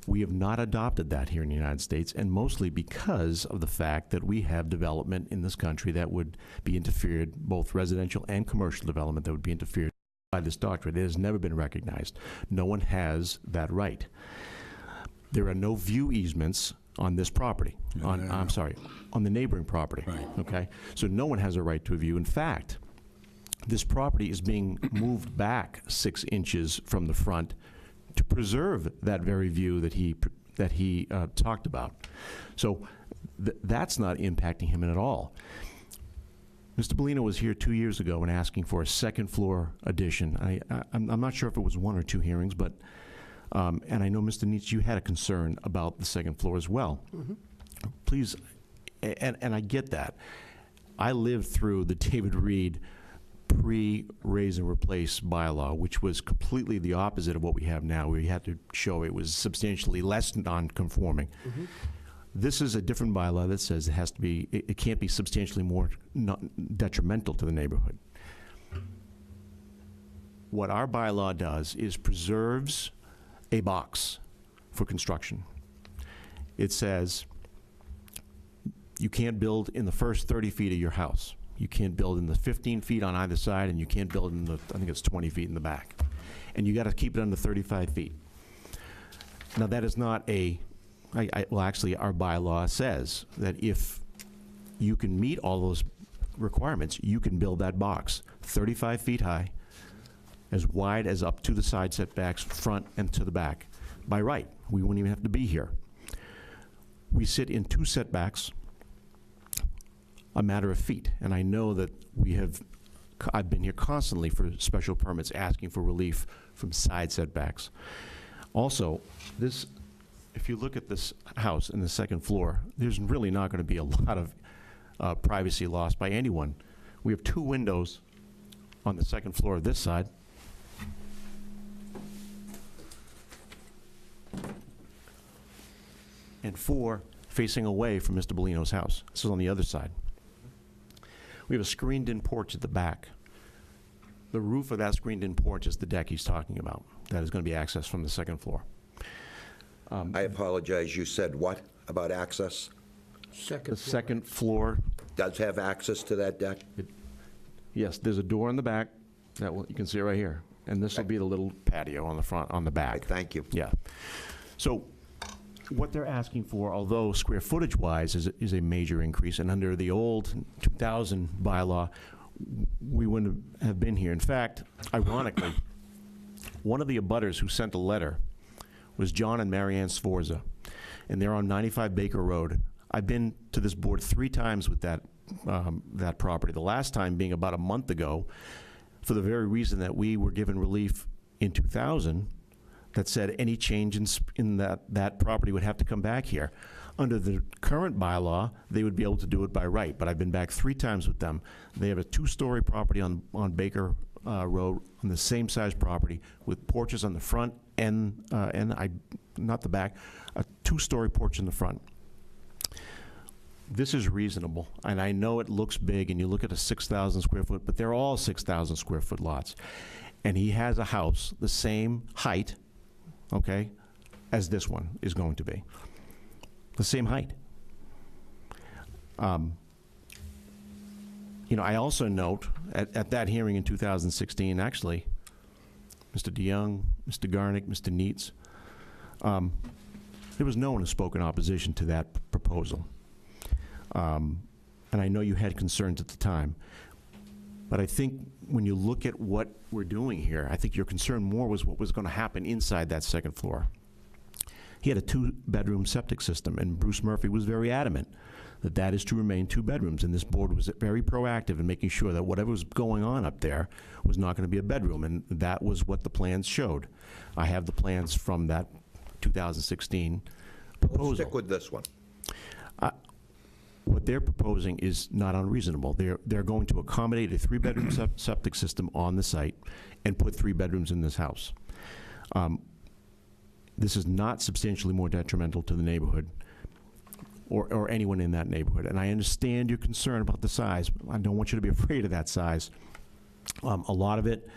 We have not adopted that here in the United States, and mostly because of the fact that we have development in this country that would be interfered, both residential and commercial development that would be interfered by this doctrine. It has never been recognized. No one has that right. There are no view easements on this property, on the neighboring property. Right. Okay? So no one has a right to a view. In fact, this property is being moved back 6 inches from the front to preserve that very view that he talked about. So that's not impacting him at all. Mr. Bellino was here 2 years ago and asking for a second floor addition. I'm not sure if it was 1 or 2 hearings, but and I know, Mr. Nietzsche, you had a concern about the second floor as well. Please, and I get that. I lived through the David Reed pre-raise and replace bylaw, which was completely the opposite of what we have now, where you had to show it was substantially less non-conforming. This is a different bylaw that says it has to be, it can't be substantially more detrimental to the neighborhood. What our bylaw does is preserves a box for construction. It says you can't build in the first 30 feet of your house. You can't build in the 15 feet on either side, and you can't build in the, I think it's 20 feet in the back. And you got to keep it under 35 feet. Now, that is not a, well, actually, our bylaw says that if you can meet all those requirements, you can build that box 35 feet high, as wide as up to the side setbacks, front and to the back. By right, we wouldn't even have to be here. We sit in 2 setbacks, a matter of feet, and I know that I've been here constantly for special permits asking for relief from side setbacks. Also, this, if you look at this house in the second floor, there's really not going to be a lot of privacy lost by anyone. We have 2 windows on the second floor of this side. And 4 facing away from Mr. Bellino's house. This is on the other side. We have a screened-in porch at the back. The roof of that screened-in porch is the deck he's talking about. That is going to be accessed from the second floor. I apologize, you said what about access? Second The floor. second floor, Does have access to that deck? yes, there's a door in the back that you can see right here. And this will be the little patio on the front, on the back. Thank you. Yeah. So what they're asking for, although square footage-wise is a major increase, and under the old 2000 bylaw, we wouldn't have been here. In fact, ironically, one of the abutters who sent a letter was John and Marianne Sforza, and they're on 95 Baker Road. I've been to this board 3 times with that property, the last time being about a month ago, for the very reason that we were given relief in 2000 that said any change in that property would have to come back here. Under the current bylaw, they would be able to do it by right, but I've been back 3 times with them. They have a 2-story property on Baker Road, on the same size property, with porches on the front and not the back, a 2-story porch in the front. This is reasonable, and I know it looks big, and you look at a 6,000 square foot, but they're all 6,000 square foot lots. And he has a house the same height, okay, as this one is going to be. The same height. You know, I also note, at that hearing in 2016, actually, Mr. DeYoung, Mr. Garnick, Mr. Neitz, there was no one who spoke in opposition to that proposal. And I know you had concerns at the time. But I think when you look at what we're doing here, I think your concern more was what was going to happen inside that second floor. He had a 2-bedroom septic system, and Bruce Murphy was very adamant that that is to remain 2 bedrooms, and this board was very proactive in making sure that whatever was going on up there was not going to be a bedroom, and that was what the plans showed. I have the plans from that 2016 proposal. Let's stick with this one. What they're proposing is not unreasonable. They're going to accommodate a 3-bedroom septic system on the site and put 3 bedrooms in this house. This is not substantially more detrimental to the neighborhood or anyone in that neighborhood. And I understand your concern about the size. I don't want you to be afraid of that size. A lot of it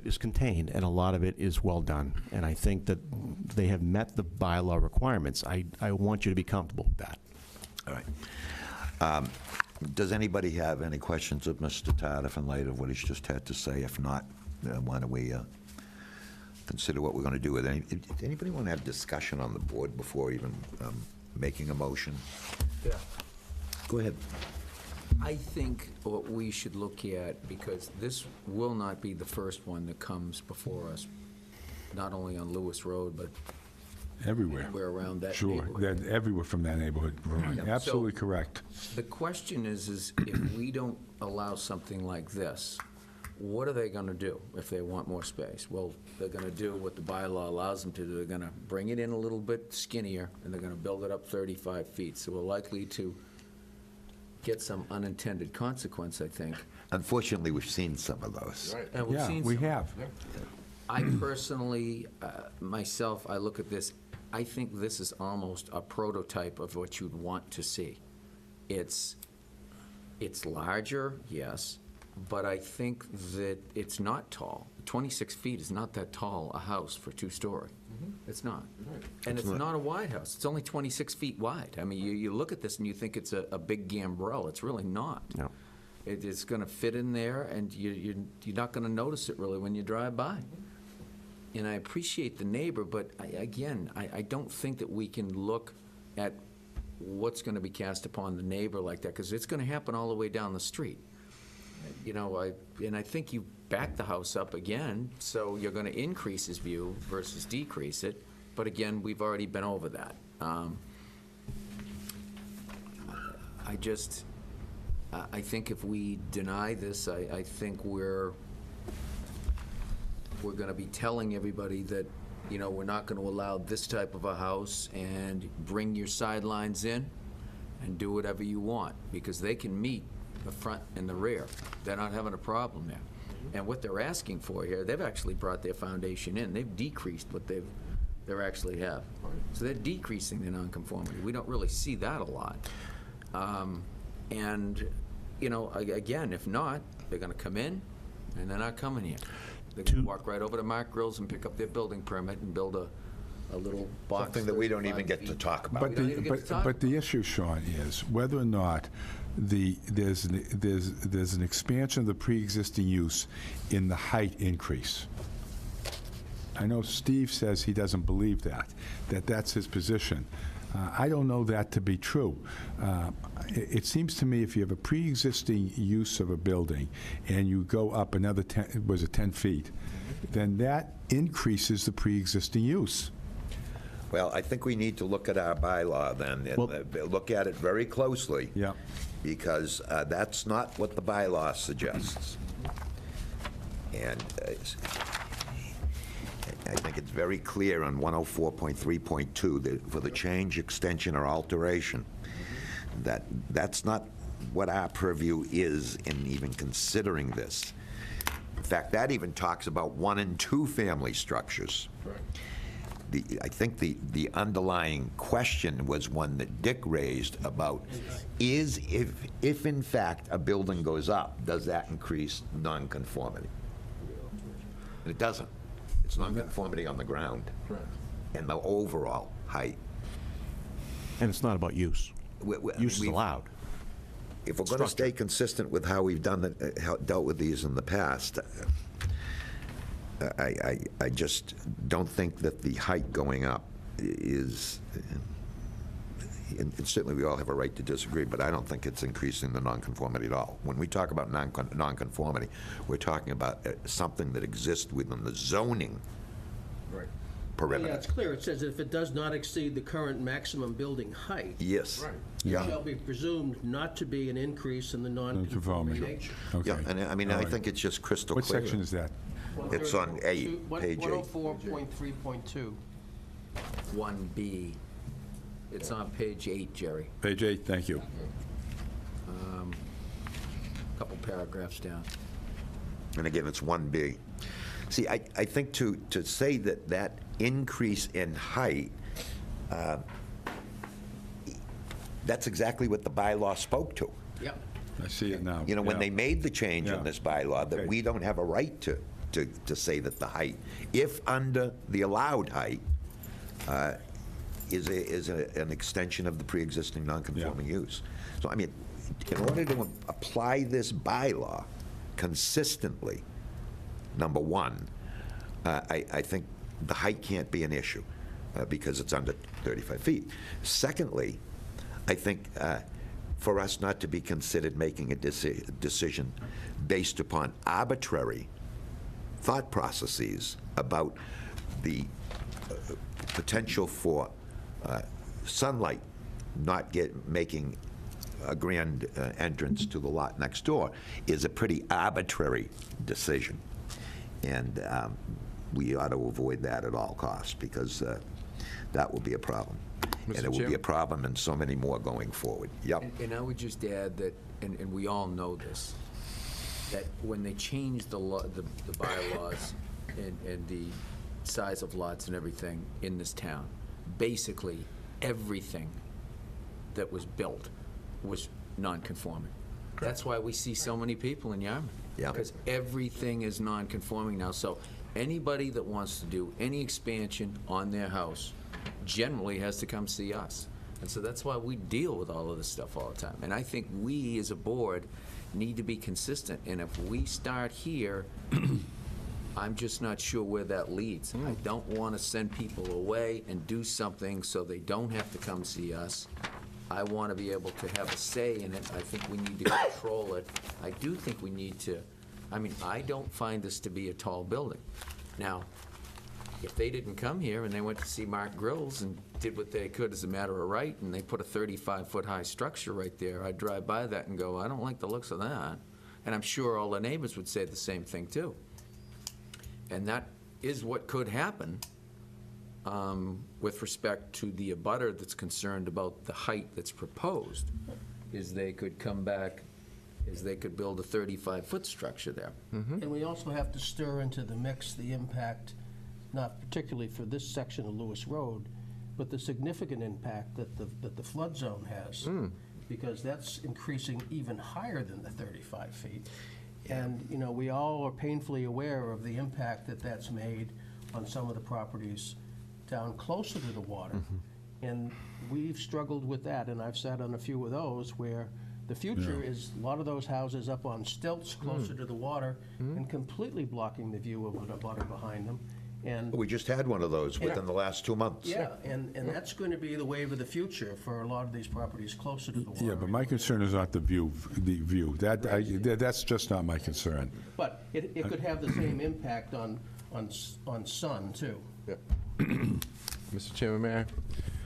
is contained, and a lot of it is well done. And I think that they have met the bylaw requirements. I want you to be comfortable with that. All right. Does anybody have any questions of Mr. Tardif in light of what he's just had to say? If not, why don't we consider what we're going to do with it? Does anybody want to have discussion on the board before even making a motion? Yeah. Go ahead. I think what we should look at, because this will not be the first one that comes before us, not only on Lewis Road, but Everywhere. anywhere around that Sure, neighborhood. that everywhere from that neighborhood. Right. Yeah. Absolutely So- correct. The question is if we don't allow something like this, what are they going to do if they want more space? Well, they're going to do what the bylaw allows them to do. They're going to bring it in a little bit skinnier, and they're going to build it up 35 feet. So we're likely to get some unintended consequence, I think. Unfortunately, we've seen some of those. And we've Yeah, seen we some. have. I personally, myself, I look at this, I think this is almost a prototype of what you'd want to see. It's larger, yes, but I think that it's not tall. 26 feet is not that tall a house for two-story. It's not. And it's not a wide house. It's only 26 feet wide. I mean, you look at this and you think it's a big gambrel. It's really not. No. It is going to fit in there, and you're not going to notice it really when you drive by. And I appreciate the neighbor, but I don't think that we can look at what's going to be cast upon the neighbor like that, because it's going to happen all the way down the street. You know, I think you back the house up again, so you're going to increase his view versus decrease it. But again, we've already been over that. I think if we deny this, I think we're going to be telling everybody that, you know, we're not going to allow this type of a house, and bring your sidelines in and do whatever you want, because they can meet the front and the rear. They're not having a problem there. And what they're asking for here, they've actually brought their foundation in. They've decreased what they actually have. So they're decreasing the nonconformity. We don't really see that a lot. And, you know, again, if not, they're going to come in, and they're not coming here. They're going to walk right over to Mark Grills and pick up their building permit and build a little box. Something that we don't even 35 get to feet. talk about. But We don't even get to talk but the issue, Sean, is whether or not there's an expansion of the pre-existing use in the height increase. I know Steve says he doesn't believe that's his position. I don't know that to be true. It seems to me if you have a pre-existing use of a building and you go up another 10 feet, then that increases the pre-existing use. Well, I think we need to look at our bylaw then, and Well- look at it very closely. Yeah. Because that's not what the bylaw suggests. And I think it's very clear on 104.3.2 that for the change, extension, or alteration, that's not what our purview is in even considering this. In fact, that even talks about 1- and 2-family structures. I think the underlying question was one that Dick raised about if in fact a building goes up, does that increase nonconformity? And it doesn't. It's nonconformity on the ground and the overall height. And it's not about use. Use is allowed. If we're going to stay consistent with how we've dealt with these in the past, I just don't think that the height going up is, and certainly we all have a right to disagree, but I don't think it's increasing the nonconformity at all. When we talk about nonconformity, we're talking about something that exists within the zoning perimeter. Yeah, it's clear. It says if it does not exceed the current maximum building height, Yes. it Yeah. shall be presumed not to be an increase in the non-conforming nature. Okay. Yeah, and I mean, All I right. think it's just crystal What clear. section is that? It's on page 8. 104.3.2. 1B. It's on page 8, Jerry. Page 8, thank you. Couple paragraphs down. And again, it's 1B. See, I think to say that increase in height, that's exactly what the bylaw spoke to. Yep. I see it now. You know, when Yeah. they made the change Yeah. in this bylaw, that Okay. we don't have a right to say that the height, if under the allowed height, is an extension of the pre-existing non-conforming use. So, I mean, in order to apply this bylaw consistently, number one, I think the height can't be an issue because it's under 35 feet. Secondly, I think for us not to be considered making a decision based upon arbitrary thought processes about the potential for sunlight not making a grand entrance to the lot next door is a pretty arbitrary decision. And we ought to avoid that at all costs, because that will be a problem. And Mr. it will be a Chairman? problem in so many more going forward. Yep. And I would just add that, and we all know this, that when they changed the bylaws and the size of lots and everything in this town, basically everything that was built was non-conforming. That's why we see so many people in Yarmouth. Yeah. Because everything is non-conforming now. So anybody that wants to do any expansion on their house generally has to come see us. And so that's why we deal with all of this stuff all the time. And I think we, as a board, need to be consistent. And if we start here, I'm just not sure where that leads. I don't want to send people away and do something so they don't have to come see us. I want to be able to have a say in it. I think we need to control it. I do think we need to, I mean, I don't find this to be a tall building. Now, if they didn't come here and they went to see Mark Grills and did what they could as a matter of right, and they put a 35-foot high structure right there, I'd drive by that and go, I don't like the looks of that. And I'm sure all the neighbors would say the same thing, too. And that is what could happen with respect to the abutter that's concerned about the height that's proposed, is they could come back, is they could build a 35-foot structure there. And we also have to stir into the mix the impact, not particularly for this section of Lewis Road, but the significant impact that the flood zone has, because that's increasing even higher than the 35 feet. And, you know, we all are painfully aware of the impact that that's made on some of the properties down closer to the water. And we've struggled with that, and I've sat on a few of those where the future is a lot of those houses up on stilts closer to the water and completely blocking the view of a butter behind them. And We just had one of those within the last 2 months. yeah, and that's going to be the wave of the future for a lot of these properties closer to the water. Yeah, but my concern is not the view. That's just not my concern. But it could have the same impact on sun, too. Mr. Chairman, may I?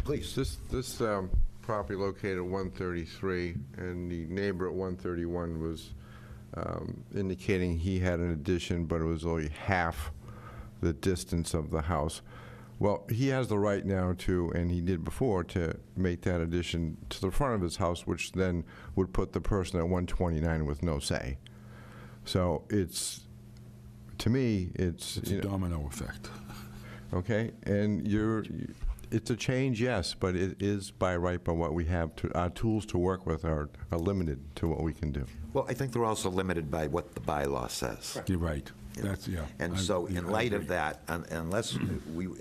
Please. This property located at 133, and the neighbor at 131 was indicating he had an addition, but it was only half the distance of the house. Well, he has the right now to, and he did before, to make that addition to the front of his house, which then would put the person at 129 with no say. So it's, to me, it's It's a domino effect. okay, and it's a change, yes, but it is by right, by what we have. Our tools to work with are limited to what we can do. Well, I think they're also limited by what the bylaw says. You're right. That's, yeah. And so in light of that, unless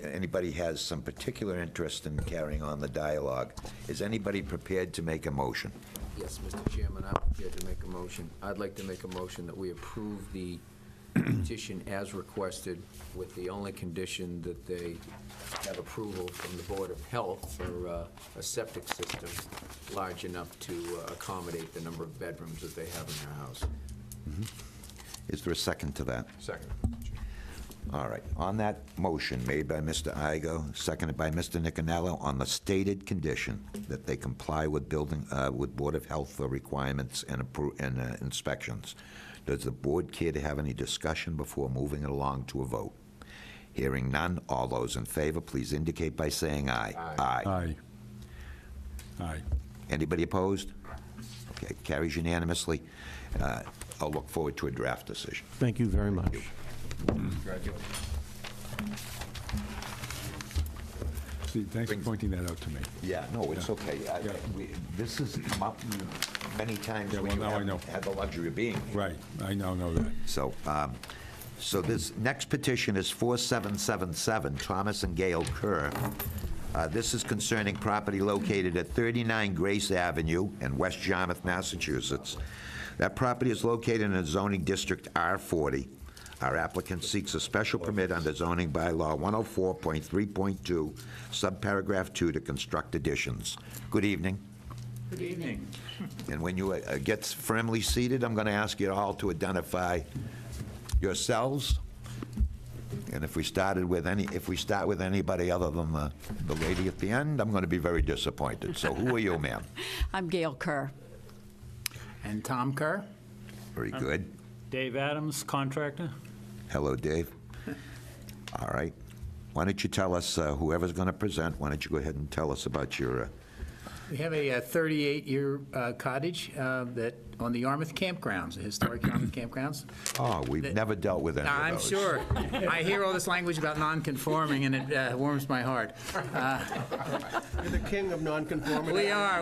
anybody has some particular interest in carrying on the dialogue, is anybody prepared to make a motion? Yes, Mr. Chairman, I'm prepared to make a motion. I'd like to make a motion that we approve the petition as requested, with the only condition that they have approval from the Board of Health for a septic system large enough to accommodate the number of bedrooms that they have in their house. Is there a second to that? Second. All right. On that motion made by Mr. Igo, seconded by Mr. Niconello, on the stated condition that they comply with with Board of Health requirements and inspections, does the board care to have any discussion before moving it along to a vote? Hearing none, all those in favor, please indicate by saying aye. Aye. Aye. Anybody opposed? Okay, carries unanimously. I'll look forward to a draft decision. Thank you very much. See, thanks for pointing that out to me. Yeah, no, it's okay. This has come up many times Yeah, when well, you now I know. haven't had the luxury of being here. Right, I now know that. So, so this next petition is 4777, Thomas and Gail Kerr. This is concerning property located at 39 Grace Avenue in West Yarmouth, Massachusetts. That property is located in a zoning district R40. Our applicant seeks a special permit under zoning bylaw 104.3.2, subparagraph 2, to construct additions. Good evening. Good evening. And when you get firmly seated, I'm going to ask you all to identify yourselves. And if we start with anybody other than the lady at the end, I'm going to be very disappointed. So who are you, ma'am? I'm Gail Kerr. And Tom Kerr? Very good. Dave Adams, contractor. Hello, Dave. All right. Why don't you tell us, whoever's going to present, why don't you go ahead and tell us about your... We have a 38-year cottage that on the Yarmouth campgrounds, the historic Yarmouth campgrounds. Oh, we've never dealt with any of I'm those. sure. I hear all this language about non-conforming, and it warms my heart. You're the king of nonconformity. We are.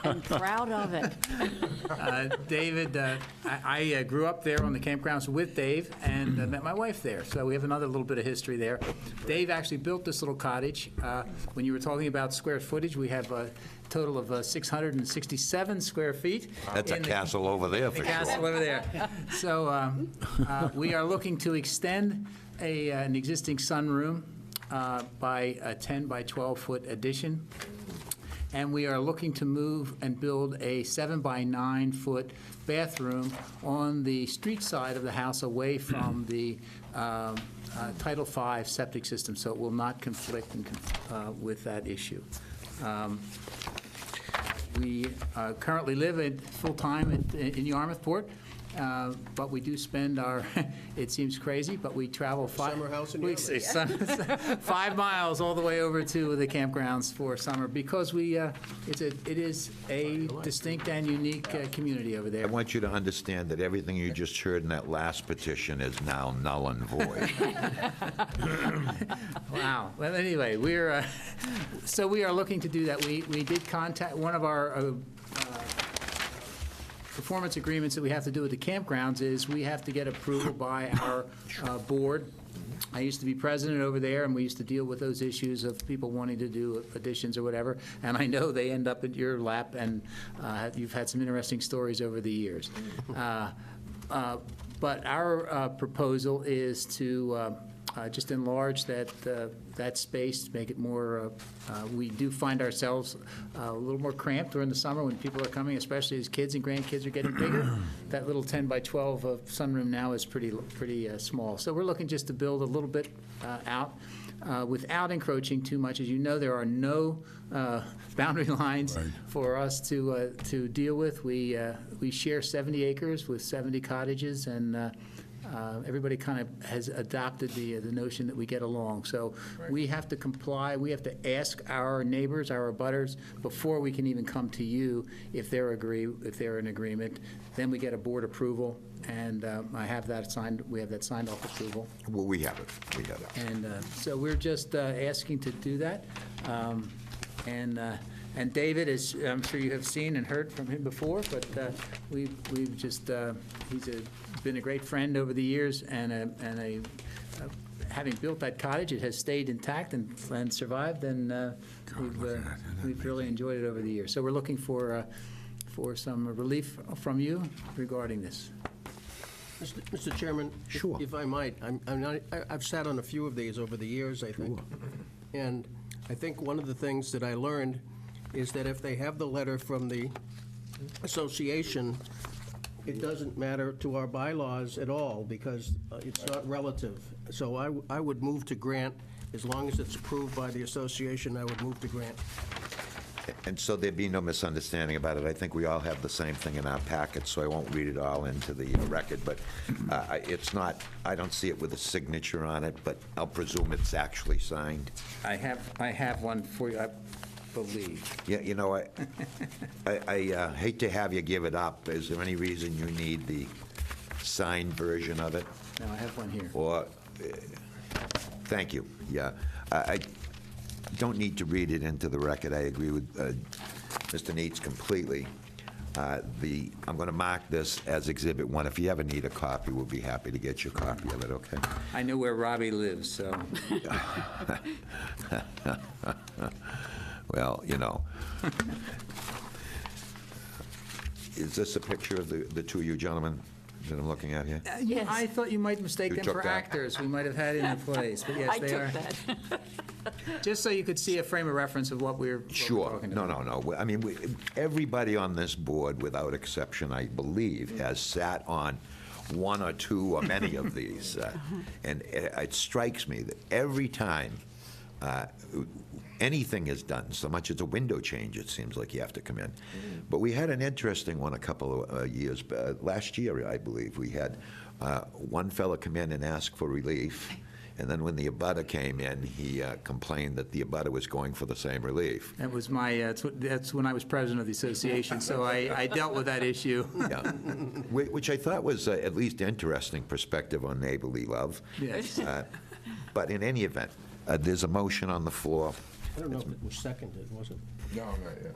I'm proud of it. David, I grew up there on the campgrounds with Dave and met my wife there, so we have another little bit of history there. Dave actually built this little cottage. When you were talking about square footage, we have a total of 667 square feet. That's a castle over there, for The castle sure. over there. So we are looking to extend an existing sunroom by a 10 by 12 foot addition. And we are looking to move and build a 7 by 9 foot bathroom on the street side of the house away from the Title V septic system, so it will not conflict with that issue. We currently live full-time in Yarmouthport, but we do spend our, it seems crazy, but we travel Summer house in Yarmouth. 5 miles all the way over to the campgrounds for summer, because it is a distinct and unique community over I there. want you to understand that everything you just heard in that last petition is now null and void. Wow. Well, anyway, so we are looking to do that. We did contact one of our performance agreements that we have to do with the campgrounds is we have to get approval by our board. I used to be president over there, and we used to deal with those issues of people wanting to do additions or whatever, and I know they end up at your lap, and you've had some interesting stories over the years. But our proposal is to just enlarge that space, make it more, we do find ourselves a little more cramped during the summer when people are coming, especially as kids and grandkids are getting bigger. That little 10 by 12 sunroom now is pretty small. So we're looking just to build a little bit out without encroaching too much. As you know, there are no boundary lines for us to deal with. We share 70 acres with 70 cottages, and everybody kind of has adopted the notion that we get along. So we have to comply, we have to ask our neighbors, our abutters, before we can even come to you if they're in agreement. Then we get a board approval, and I have that signed, we have that signed off approval. Well, we have it. And so we're just asking to do that. And David, as I'm sure you have seen and heard from him before, but we've just, he's been a great friend over the years, and having built that cottage, it has stayed intact and survived, and we've really enjoyed it over the years. So we're looking for some relief from you regarding this. Mr. Chairman, Sure. if I might, I've sat on a few of these over the years, I think. And I think one of the things that I learned is that if they have the letter from the association, it doesn't matter to our bylaws at all, because it's not relative. So I would move to grant, as long as it's approved by the association, I would move to grant. And so there'd be no misunderstanding about it. I think we all have the same thing in our packet, so I won't read it all into the record. But it's not, I don't see it with a signature on it, but I'll presume it's actually signed. I have one for you, I believe. Yeah, you know, I hate to have you give it up. Is there any reason you need the signed version of it? No, I have one here. Or Thank you, yeah. I don't need to read it into the record. I agree with Mr. Neitz completely. I'm going to mark this as Exhibit 1. If you ever need a copy, we'll be happy to get you a copy of it, okay? I know where Robbie lives, so. Well, you know. Is this a picture of the two of you gentlemen that I'm looking at here? Yes. I thought you might mistake You them took for that? actors. We might have had in place, but yes, I they took are. that. Just so you could see a frame of reference of what we're Sure. talking No, about. no, no. I mean, everybody on this board, without exception, I believe, has sat on one or two or many of these. And it strikes me that every time anything is done, so much as a window change, it seems like you have to come in. But we had an interesting one a couple of years, last year, I believe. We had one fella come in and ask for relief. And then when the abutter came in, he complained that the abutter was going for the same relief. That was my, that's when I was president of the association, so I dealt with that issue. Yeah. Which I thought was at least interesting perspective on neighborly love. Yes. But in any event, there's a motion on the floor. I don't know if it was seconded, was it? No, not yet.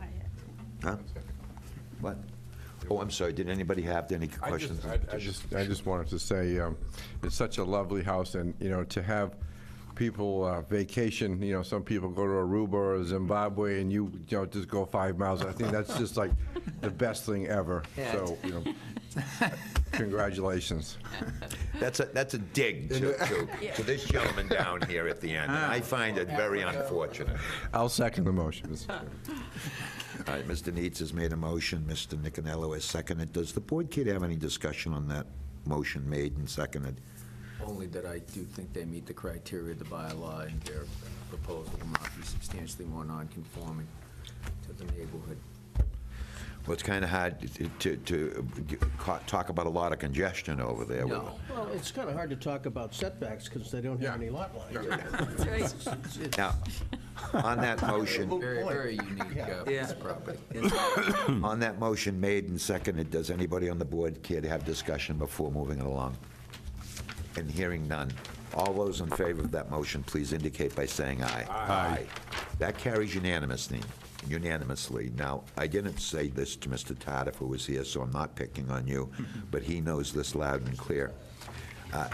Huh? What? Oh, I'm sorry, did anybody have any questions? I just wanted to say, it's such a lovely house, and, you know, to have people vacation, you know, some people go to Aruba or Zimbabwe, and you know, just go 5 miles. I think that's just like the best thing ever. Yeah. So, you know, congratulations. That's a dig to this gentleman down here at the end, and I find it very unfortunate. I'll second the motion, Mr. Chairman. All right, Mr. Neitz has made a motion, Mr. Nicanello has seconded. Does the board care to have any discussion on that motion made and seconded? Only that I do think they meet the criteria of the bylaw, and their proposal will not be substantially more non-conforming to the neighborhood. Well, it's kind of hard to talk about a lot of congestion over there. No. Well, it's kind of hard to talk about setbacks because they don't have any lot lines. That's right. Now, on that motion, Very, very unique piece of property. on that motion made and seconded, does anybody on the board care to have discussion before moving it along? And hearing none. All those in favor of that motion, please indicate by saying aye. Aye. That carries unanimously. Now, I didn't say this to Mr. Tardif, who was here, so I'm not picking on you, but he knows this loud and clear.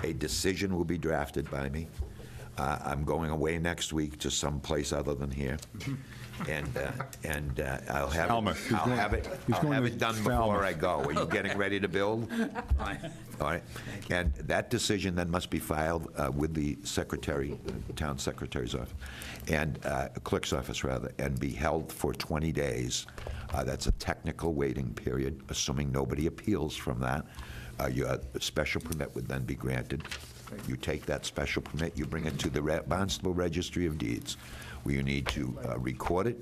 A decision will be drafted by me. I'm going away next week to some place other than here, and I'll have Falmouth. I'll have it done before I go. Are you getting ready to build? All right. And that decision then must be filed with the secretary, town secretary's office, and clerk's office, rather, and be held for 20 days. That's a technical waiting period, assuming nobody appeals from that. Your special permit would then be granted. You take that special permit, you bring it to the Barnstable Registry of Deeds, where you need to record it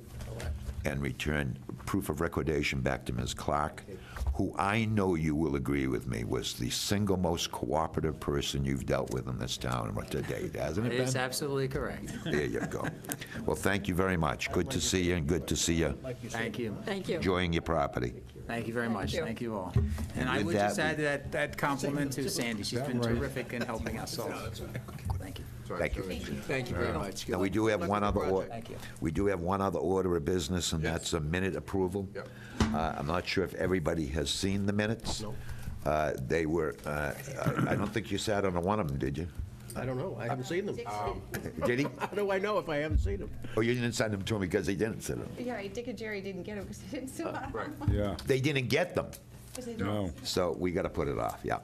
and return proof of recordation back to Ms. Clark, who I know you will agree with me was the single most cooperative person you've dealt with in this town to date, hasn't it, It Ben? is absolutely correct. There you go. Well, thank you very much. Good to see you, and good to see you Thank you. Thank you. enjoying your property. Thank you very much. Thank you all. And I with would just that, add that compliment to Sandy. She's been terrific in helping us, so thank you. Thank you. Thank you very much. Now, we do have one other Thank you. we do have one other order of business, and that's a minute approval. Yep. I'm not sure if everybody has seen the minutes. They were, I don't think you sat on one of them, did you? I don't know, I haven't seen them. Did he? How do I know if I haven't seen them? Or you didn't send them to him because they didn't send them? Yeah, Dick and Jerry didn't get it because they didn't sue us. Yeah, They didn't get them, no. so we got to put it off, yeah.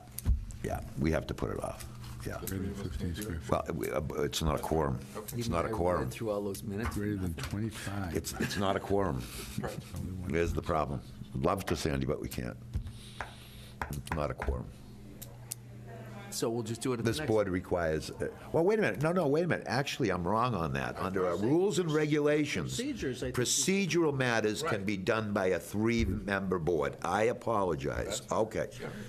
Yeah, we have to put it off, yeah. Greater than 15 square feet. Well, it's not a quorum. It's not a quorum. Through all those minutes. Greater than 25. It's not a quorum. There's the problem. Love to, Sandy, but we can't. It's not a quorum. So we'll just do it at the This next. board requires, well, wait a minute, no, wait a minute, actually, I'm wrong on that. Under our rules and regulations, Procedures, I think- procedural matters can be done by a three-member board. I apologize, okay.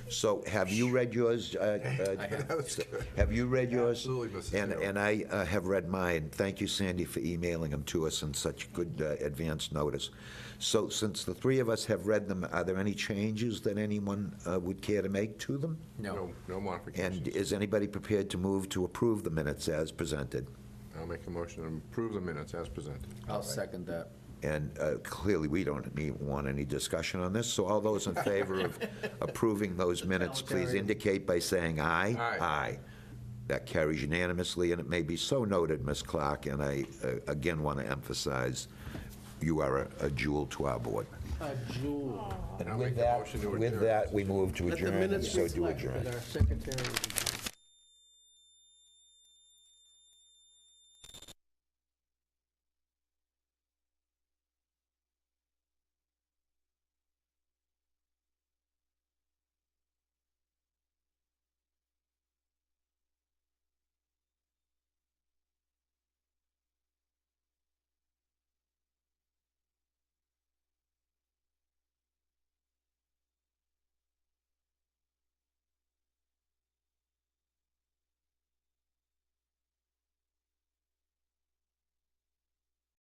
So have you read yours? Have you read yours? Absolutely, Mr. Chairman. And I have read mine. Thank you, Sandy, for emailing them to us in such good advance notice. So since the three of us have read them, are there any changes that anyone would care to make to them? No. No modification. And is anybody prepared to move to approve the minutes as presented? I'll make a motion to approve the minutes as presented. I'll second that. And clearly, we don't want any discussion on this, so all those in favor of approving those minutes, please indicate by saying aye. Aye. That carries unanimously, and it may be so noted, Ms. Clark, and I again want to emphasize, you are a jewel to our board. Jewel. And I'll with make a that, motion to with adjourn. that, we move to Let the adjourn, and minutes so do reflect adjourn. that our secretary